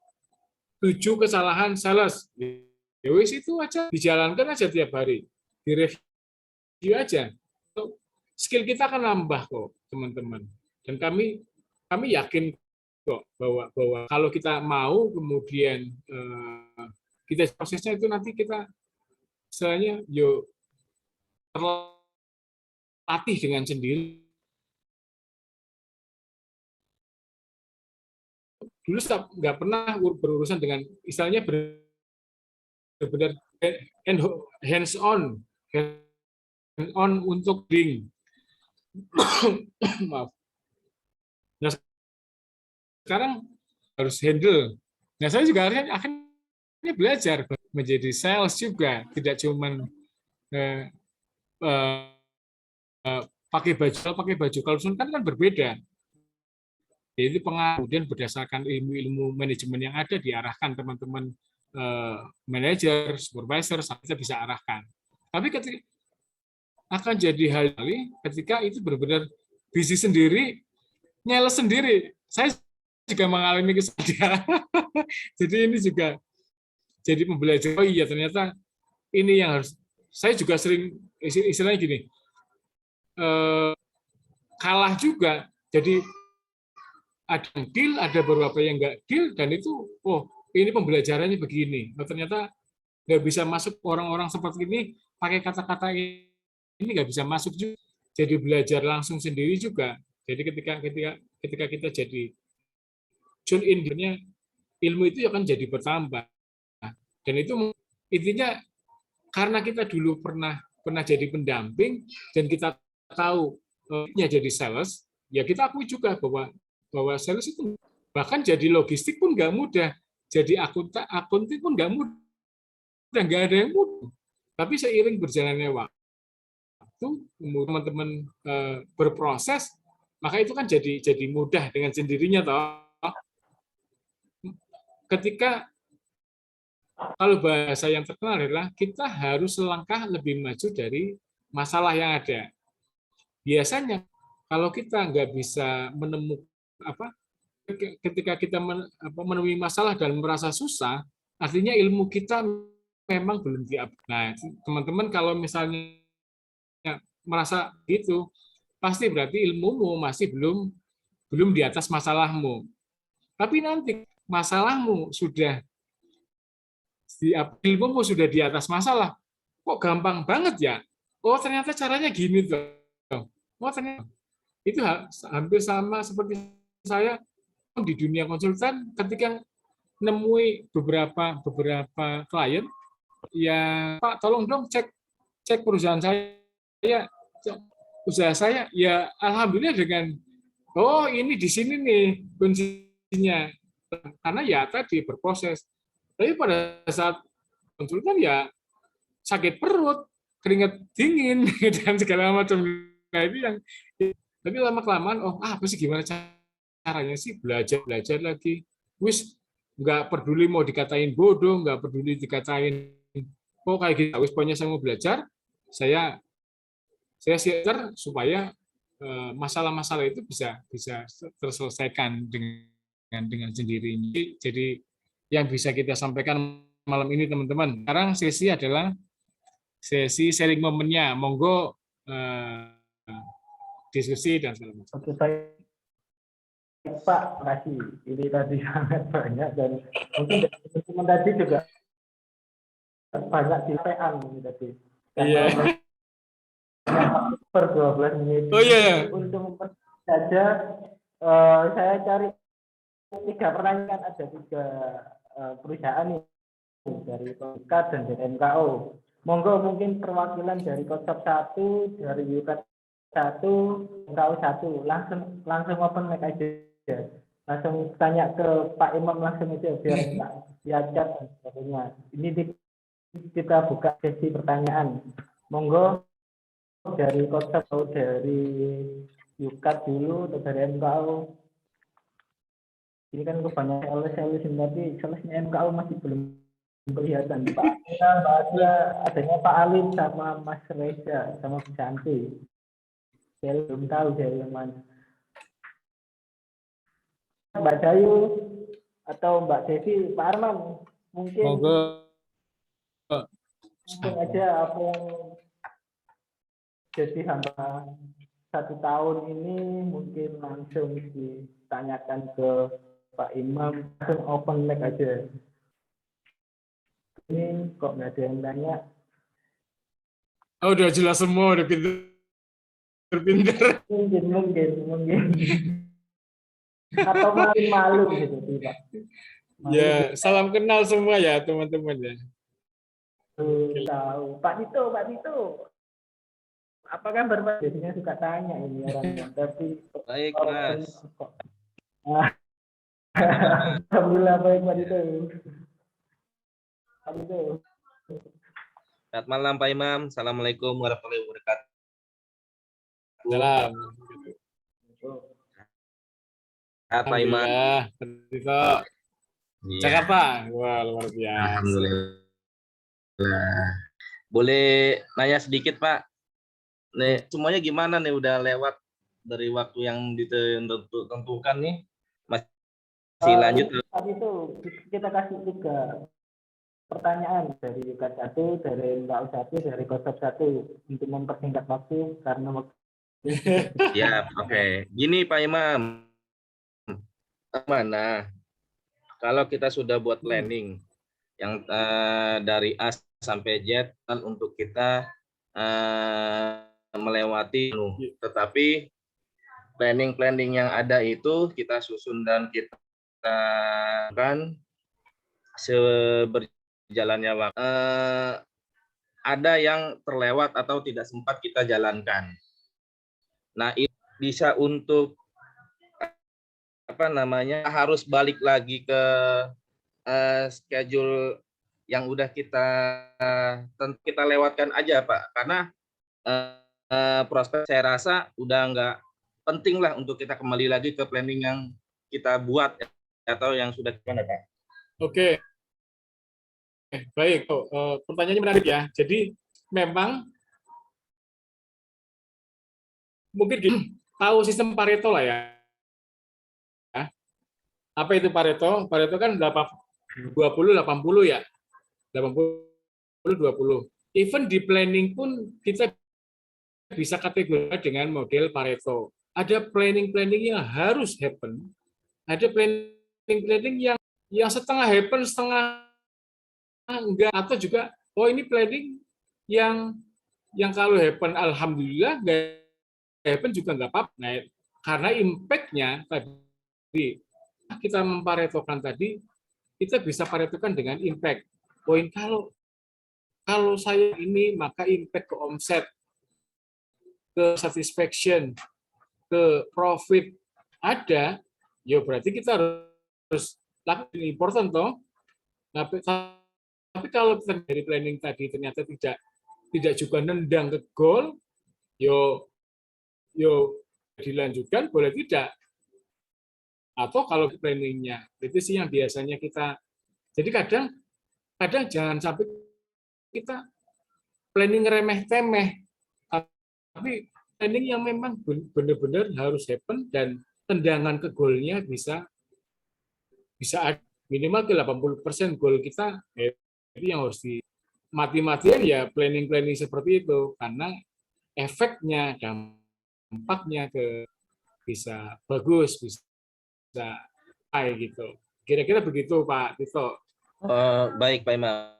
7 kesalahan sales. Ya wis itu aja, dijalankan aja tiap hari, direview aja. Skill kita akan nambah kok, teman-teman. Dan kami yakin kok bahwa kalau kita mau kemudian kita prosesnya itu nanti kita istilahnya yuk terlatih dengan sendiri. Dulu nggak pernah berurusan dengan istilahnya benar-benar hands on untuk link. Maaf. Nah, sekarang harus handle. Nah, saya juga akhirnya belajar menjadi sales juga, tidak cuman pakai baju. Kalau kan berbeda. Jadi kemudian berdasarkan ilmu manajemen yang ada diarahkan teman-teman manajer, supervisor, kita bisa arahkan. Tapi ketika akan jadi hal ketika itu benar-benar bisnis sendiri, nyales sendiri. Saya juga mengalami kesedihan. Jadi ini juga jadi pembelajaran. Oh iya ternyata ini yang harus. Saya juga sering istilahnya gini, kalah juga. Jadi ada yang deal, ada beberapa yang nggak deal, dan itu, ini pembelajarannya begini. Oh, ternyata nggak bisa masuk orang-orang seperti ini, pakai kata-kata ini nggak bisa masuk juga. Jadi belajar langsung sendiri juga. Jadi ketika kita jadi tune in, ilmu itu akan jadi bertambah. Dan itu intinya karena kita dulu pernah jadi pendamping dan kita tahu jadi sales, ya kita akui juga bahwa sales itu bahkan jadi logistik pun nggak mudah, jadi akuntan pun nggak mudah, nggak ada yang mudah. Tapi seiring berjalannya waktu, teman-teman berproses, maka itu kan jadi mudah dengan sendirinya toh. Ketika kalau bahasa yang terkenal adalah kita harus selangkah lebih maju dari masalah yang ada. Biasanya kalau kita nggak bisa menemukan ketika kita menemui masalah dan merasa susah, artinya ilmu kita memang belum di-upgrade. Nah, teman-teman kalau misalnya merasa gitu, pasti berarti ilmumu masih belum di atas masalahmu. Tapi nanti masalahmu sudah ilmumu sudah di atas masalah, kok gampang banget ya? Oh ternyata caranya gini tuh. Oh ternyata itu hampir sama seperti saya di dunia konsultan ketika nemui beberapa klien, ya Pak tolong dong cek perusahaan saya, usaha saya, ya alhamdulillah dengan ini di sini nih kuncinya, karena ya tadi berproses. Tapi pada saat konsultan ya sakit perut, keringat dingin dan segala macam. Nah itu yang tapi lama kelamaan apa sih gimana caranya sih belajar lagi. Wis nggak peduli mau dikatain bodoh, nggak peduli dikatain kayak gitu. Wis pokoknya saya mau belajar, saya share supaya masalah-masalah itu bisa terselesaikan dengan sendirinya. Jadi yang bisa kita sampaikan malam ini teman-teman. Sekarang sesi adalah sesi sharing momennya. Monggo diskusi dan segala macam. Oke, baik Pak, makasih. Ini tadi sangat banyak dan mungkin dari teman-teman tadi juga banyak dipean ini tadi. Iya. Per 12 menit. Oh iya. Untuk mempercepat saja, saya cari 3 pertanyaan, ada 3 perusahaan nih dari Kokat dan dari MKO. Monggo mungkin perwakilan dari Konsep 1, dari Yukat 1, MKO 1, langsung open mic aja. Langsung tanya ke Pak Imam langsung aja biar enggak diajar dan sebagainya. Ini kita buka sesi pertanyaan. Monggo dari Konsep atau dari Yukat dulu atau dari MKO. Ini kan kebanyakan sales tapi salesnya MKO masih belum kelihatan. Pak, kita bahasnya adanya Pak Alim sama Mas Reza sama Bu Santi. Saya belum tahu saya yang mana. Mbak Dayu atau Mbak Devi, Pak Arman, mungkin aja apa yang jadi hamba 1 tahun ini mungkin langsung ditanyakan ke Pak Imam, langsung open mic aja. Ini kok nggak ada yang tanya? Udah jelas semua, udah pinter. Mungkin. Atau makin malu gitu, Pak. Ya, salam kenal semua ya teman-teman ya. Tahu, Pak Tito. Apa kabar Pak? Biasanya suka tanya ini orangnya, tapi baik Mas. Alhamdulillah baik Pak Tito. Selamat malam Pak Imam. Assalamualaikum warahmatullahi wabarakatuh. Salam. Pak Imam. Tito. Jakarta. Wah, luar biasa. Alhamdulillah. Boleh nanya sedikit Pak? Nih, semuanya gimana nih, udah lewat dari waktu yang ditentukan nih? Masih lanjut? Saat itu kita kasih 3 pertanyaan dari Yukat 1, dari MKO 1, dari Konsep 1 untuk mempersingkat waktu karena waktu. Ya, oke. Gini Pak Imam, mana kalau kita sudah buat planning yang dari A sampai Z kan untuk kita melewati, tetapi planning yang ada itu kita susun dan kita kan seberjalannya waktu ada yang terlewat atau tidak sempat kita jalankan. Nah, itu bisa untuk harus balik lagi ke schedule yang udah kita lewatkan aja Pak, karena prospek saya rasa udah nggak penting lah untuk kita kembali lagi ke planning yang kita buat atau yang sudah kita Pak. Oke. Baik, pertanyaannya menarik ya. Jadi memang mungkin gini, tahu sistem Pareto lah ya. Apa itu Pareto? Pareto kan 20-80 ya. 80-20. Even di planning pun kita bisa kategorikan dengan model Pareto. Ada planning yang harus happen. Ada planning yang setengah happen, setengah enggak, atau juga ini planning yang kalau happen alhamdulillah, enggak happen juga enggak apa-apa. Nah, karena impact-nya tadi kita memparetokan tadi, kita bisa paretokan dengan impact. Poin kalau saya ini maka impact ke omset, ke satisfaction, ke profit ada, ya berarti kita harus lakukan important toh. Tapi kalau dari planning tadi ternyata tidak tidak juga nendang ke gol, yo dilanjutkan, boleh tidak. Atau kalau planningnya, itu sih yang biasanya kita. Jadi kadang jangan sampai kita planning remeh-temeh, tapi planning yang memang benar-benar harus happen dan tendangan ke golnya bisa minimal ke 80% gol kita. Jadi yang harus di mati-matian ya planning seperti itu, karena efeknya, dampaknya ke bisa bagus, bisa kayak gitu. Kira-kira begitu Pak Tito. Baik Pak Imam.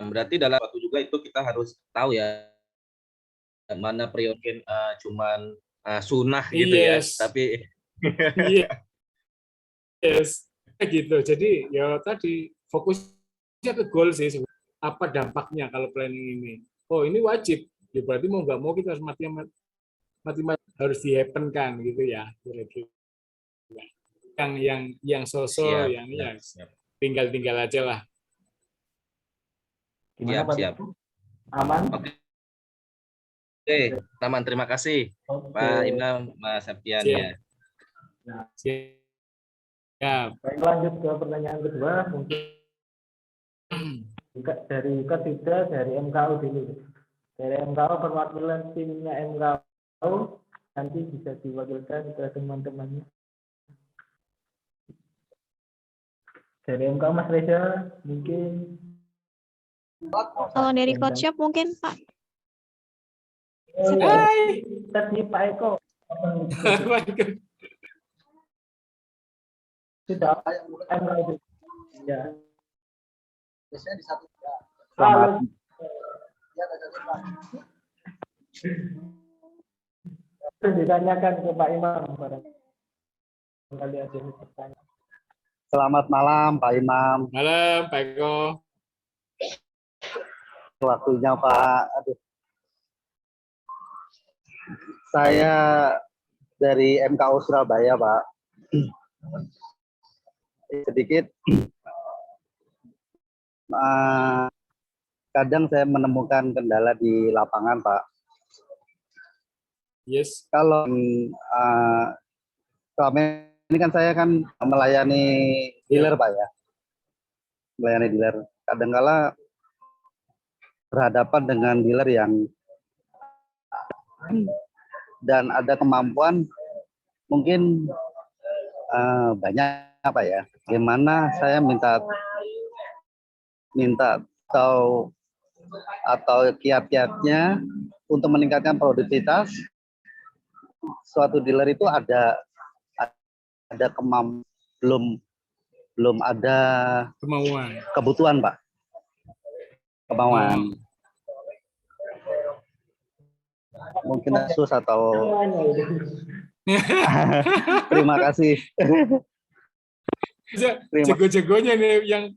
Berarti dalam waktu juga itu kita harus tahu ya mana prioritas cuman sunnah gitu ya, tapi yes, gitu. Jadi ya tadi fokusnya ke goal sih. Apa dampaknya kalau planning ini? Oh ini wajib. Ya berarti mau nggak mau kita harus mati harus di-happen-kan gitu ya. Kira-kira. Yang sosok yang ya tinggal aja lah. Gimana Pak? Siap. Aman? Oke, Taman, terima kasih Pak Imam, Mas Septian ya. Nah, ya. Baik, lanjut ke pertanyaan kedua, mungkin dari ketiga dari MKU dulu. Dari MKU perwakilan timnya MKU nanti bisa diwakilkan ke teman-temannya. Dari MKU Mas Reza mungkin. Kalau dari coach shop mungkin Pak. Tadi Pak Eko. Sudah MKU. Ya. Biasanya di satu. Selamat. Ditanyakan ke Pak Imam barangkali ada yang bertanya. Selamat malam Pak Imam. Malam Pak Eko. Waktunya Pak. Aduh. Saya dari MKU Surabaya Pak. Sedikit. Kadang saya menemukan kendala di lapangan Pak. Yes. Kalau selama ini kan saya kan melayani dealer Pak ya. Melayani dealer. Kadangkala berhadapan dengan dealer yang dan ada kemampuan mungkin banyak apa ya. Gimana saya minta atau kiat-kiatnya untuk meningkatkan produktivitas. Suatu dealer itu ada belum ada kemauan, kebutuhan Pak, kemauan. Mungkin khusus atau terima kasih. Jago-jagonya nih yang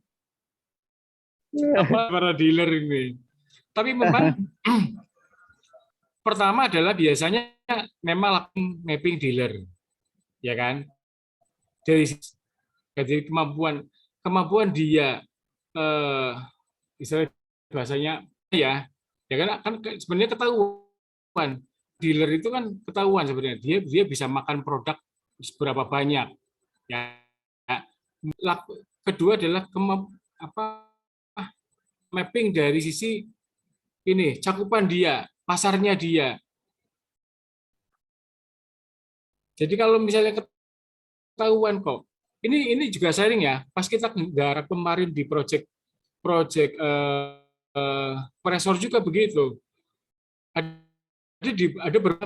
para dealer ini. Tapi memang pertama adalah biasanya memang mapping dealer, ya kan? Dari kemampuan dia, istilah bahasanya ya kan sebenarnya ketahuan. Dealer itu kan ketahuan sebenarnya dia bisa makan produk seberapa banyak. Ya. Kedua adalah mapping dari sisi ini cakupan dia, pasarnya dia. Jadi kalau misalnya ketahuan kok, ini juga sharing ya. Pas kita garap kemarin di project Presor juga begitu. Ada beberapa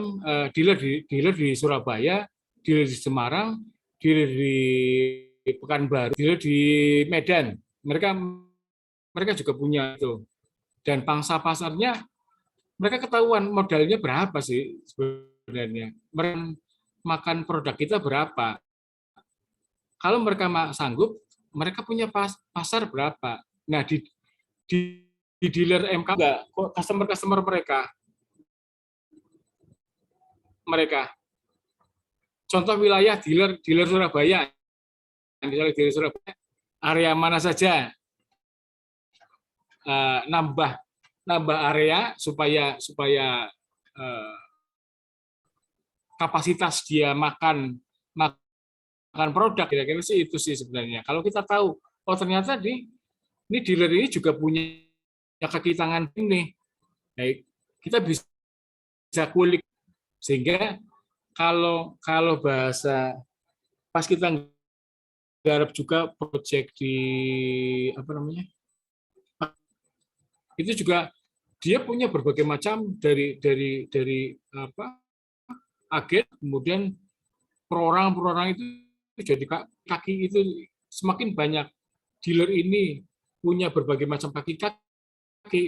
dealer di Surabaya, dealer di Semarang, dealer di Pekanbaru, dealer di Medan. Mereka juga punya itu. Dan pangsa pasarnya mereka ketahuan modalnya berapa sih sebenarnya. Mereka makan produk kita berapa. Kalau mereka sanggup, mereka punya pasar berapa. Nah, di dealer MK enggak, customer mereka. Contoh wilayah dealer Surabaya. Misalnya dealer Surabaya, area mana saja nambah nambah area supaya kapasitas dia makan produk, kira-kira sih itu sih sebenarnya. Kalau kita tahu, oh ternyata ini dealer ini juga punya kaki tangan ini, baik, kita bisa kulik sehingga kalau bahasa pas kita garap juga proyek di apa namanya, itu juga dia punya berbagai macam dari apa agen, kemudian per orang itu jadi kaki itu semakin banyak dealer ini punya berbagai macam kaki,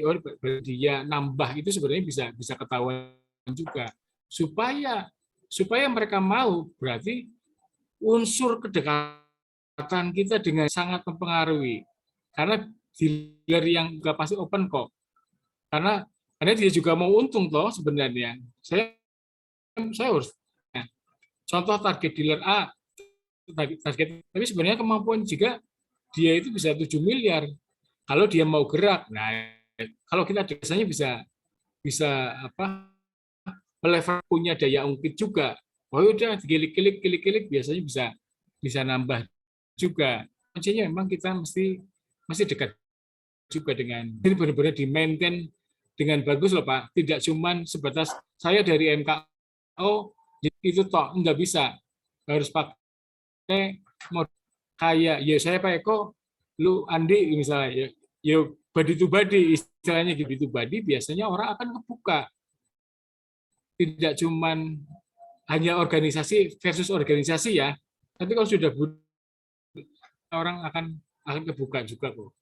oh dia nambah, itu sebenarnya bisa ketahuan juga supaya mereka mau, berarti unsur kedekatan kita dengan sangat mempengaruhi, karena dealer yang nggak pasti open kok, karena dia juga mau untung toh sebenarnya. Saya harus contoh target dealer A, target, tapi sebenarnya kemampuan juga dia itu bisa 7 miliar kalau dia mau gerak. Nah, kalau kita biasanya bisa apa, melever, punya daya ungkit juga. Oh udah kilik biasanya bisa nambah juga. Kuncinya memang kita masih dekat juga dengan ini, benar-benar di maintain dengan bagus loh Pak. Tidak cuman sebatas saya dari MKO itu toh, nggak bisa, harus pakai kayak ya saya Pak Eko, lu Andi misalnya, ya body to body istilahnya gitu, body biasanya orang akan kebuka, tidak cuman hanya organisasi versus organisasi ya, tapi kalau sudah orang akan kebuka juga kok.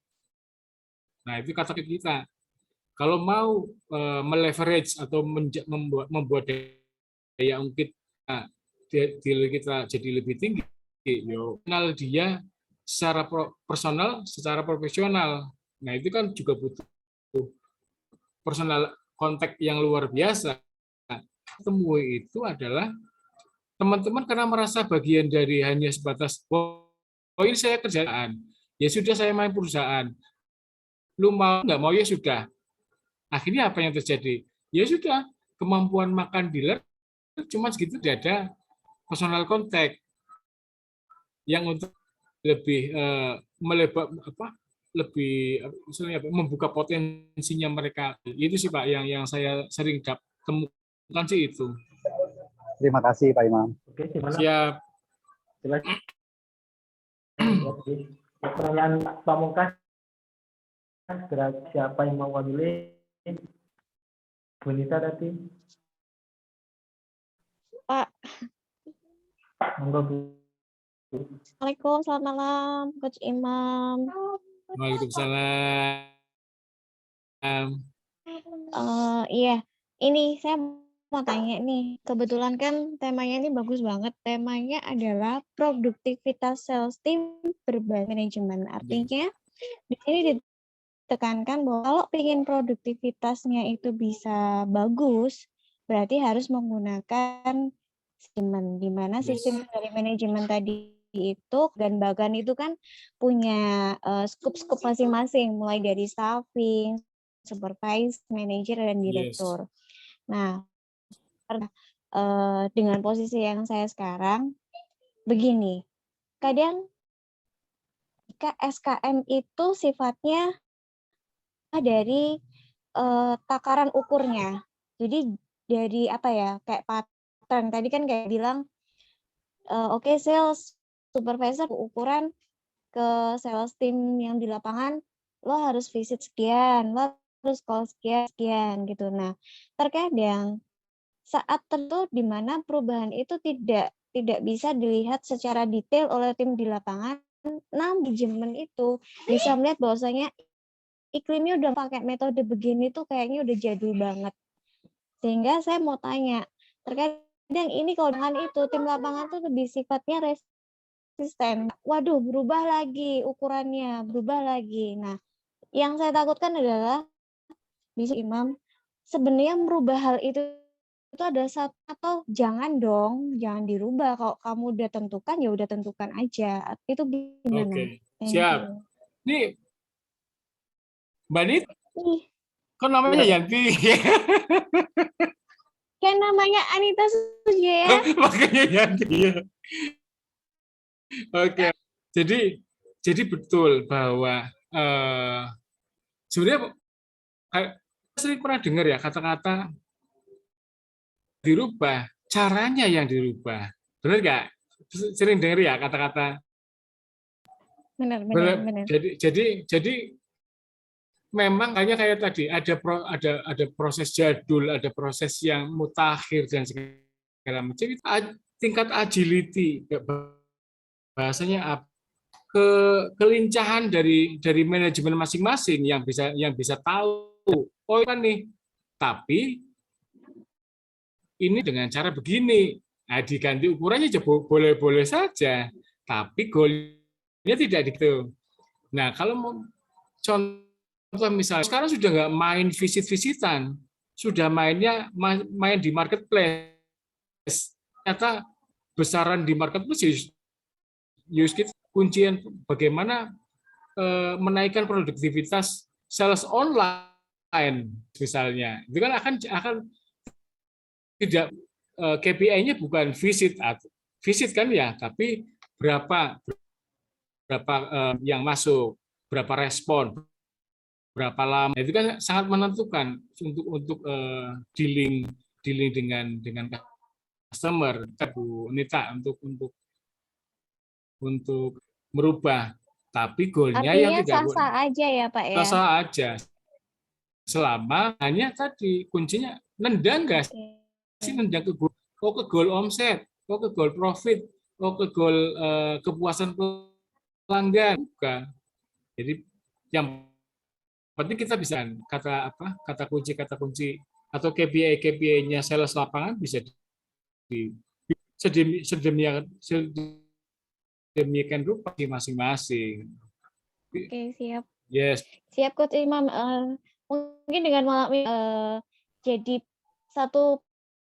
Nah itu kata kita, kalau mau meleverage atau membuat daya ungkit deal kita jadi lebih tinggi, kenal dia secara personal, secara profesional. Nah itu kan juga butuh personal kontak yang luar biasa. Temui itu adalah teman-teman karena merasa bagian dari hanya sebatas, oh ini saya kerjaan, ya sudah saya main perusahaan, lu mau nggak mau ya sudah. Akhirnya apa yang terjadi? Ya sudah, kemampuan makan dealer cuma segitu, tidak ada personal contact yang untuk lebih melebar lebih misalnya membuka potensinya mereka. Itu sih Pak yang saya sering temukan sih itu. Terima kasih Pak Imam. Oke, gimana? Siap. Silakan. Pertanyaan Pak Pamungkas, siapa yang mau memilih? Bunita tadi. Pak. Monggo Bu. Assalamualaikum, selamat malam, Coach Imam. Waalaikumsalam. Iya, ini saya mau tanya nih. Kebetulan kan temanya ini bagus banget. Temanya adalah produktivitas sales team berbasis manajemen. Artinya di sini ditekankan bahwa kalau ingin produktivitasnya itu bisa bagus, berarti harus menggunakan sistem, di mana sistem dari manajemen tadi itu dan bahkan itu kan punya skup-skup masing-masing, mulai dari staffing, supervisor, manager, dan direktur. Nah, dengan posisi yang saya sekarang, begini, kadang jika SKM itu sifatnya dari takaran ukurnya. Jadi dari apa ya, kayak pattern tadi kan kayak bilang, oke, sales supervisor ukuran ke sales team yang di lapangan, lo harus visit sekian, lo harus call sekian gitu. Nah, terkadang saat tertentu di mana perubahan itu tidak bisa dilihat secara detail oleh tim di lapangan, namun manajemen itu bisa melihat bahwasanya iklimnya udah pakai metode begini tuh kayaknya udah jadul banget. Sehingga saya mau tanya, terkadang ini kalau dengan itu tim lapangan tuh lebih sifatnya resisten. Waduh, berubah lagi ukurannya, berubah lagi. Nah, yang saya takutkan adalah bisa Imam sebenarnya merubah hal itu ada satu, atau jangan dong, jangan dirubah. Kalau kamu udah tentukan ya udah tentukan aja. Itu gimana? Oke, siap. Nih Mbak Nit, Kok namanya Yanti? Kan namanya Anita Sujaya. Makanya Yanti. Ya. Oke. Jadi betul bahwa sebenarnya sering pernah dengar ya kata-kata dirubah, caranya yang dirubah. Benar nggak? Sering dengar ya kata-kata. Benar. Jadi memang hanya kayak tadi ada proses jadul, ada proses yang mutakhir dan segala macam. Tingkat agility, bahasanya apa? Kelincahan dari manajemen masing-masing yang bisa tahu. Oh kan nih, tapi ini dengan cara begini. Nah, diganti ukurannya boleh-boleh saja, tapi goalnya tidak gitu. Nah, kalau mau contoh misalnya sekarang sudah nggak main visit-visitan, sudah main di marketplace. Ternyata besaran di marketplace use case kuncian bagaimana menaikkan produktivitas sales online misalnya. Itu kan akan tidak KPI-nya bukan visit kan ya, tapi berapa yang masuk, berapa respon, berapa lama. Itu kan sangat menentukan untuk dealing dengan customer, Bu Nita, untuk merubah. Tapi goalnya yang Artinya tidak sah-sah aja ya Pak ya. sah aja. Selama hanya tadi kuncinya nendang gas. Sih nendang ke goal, ke goal omset, ke goal profit, ke goal kepuasan pelanggan, bukan. Jadi yang penting kita bisa kata kunci atau KPI-nya sales lapangan bisa sedemikian rupa masing-masing. Oke, siap. Yes. Siap Coach Imam. Mungkin dengan malam ini jadi satu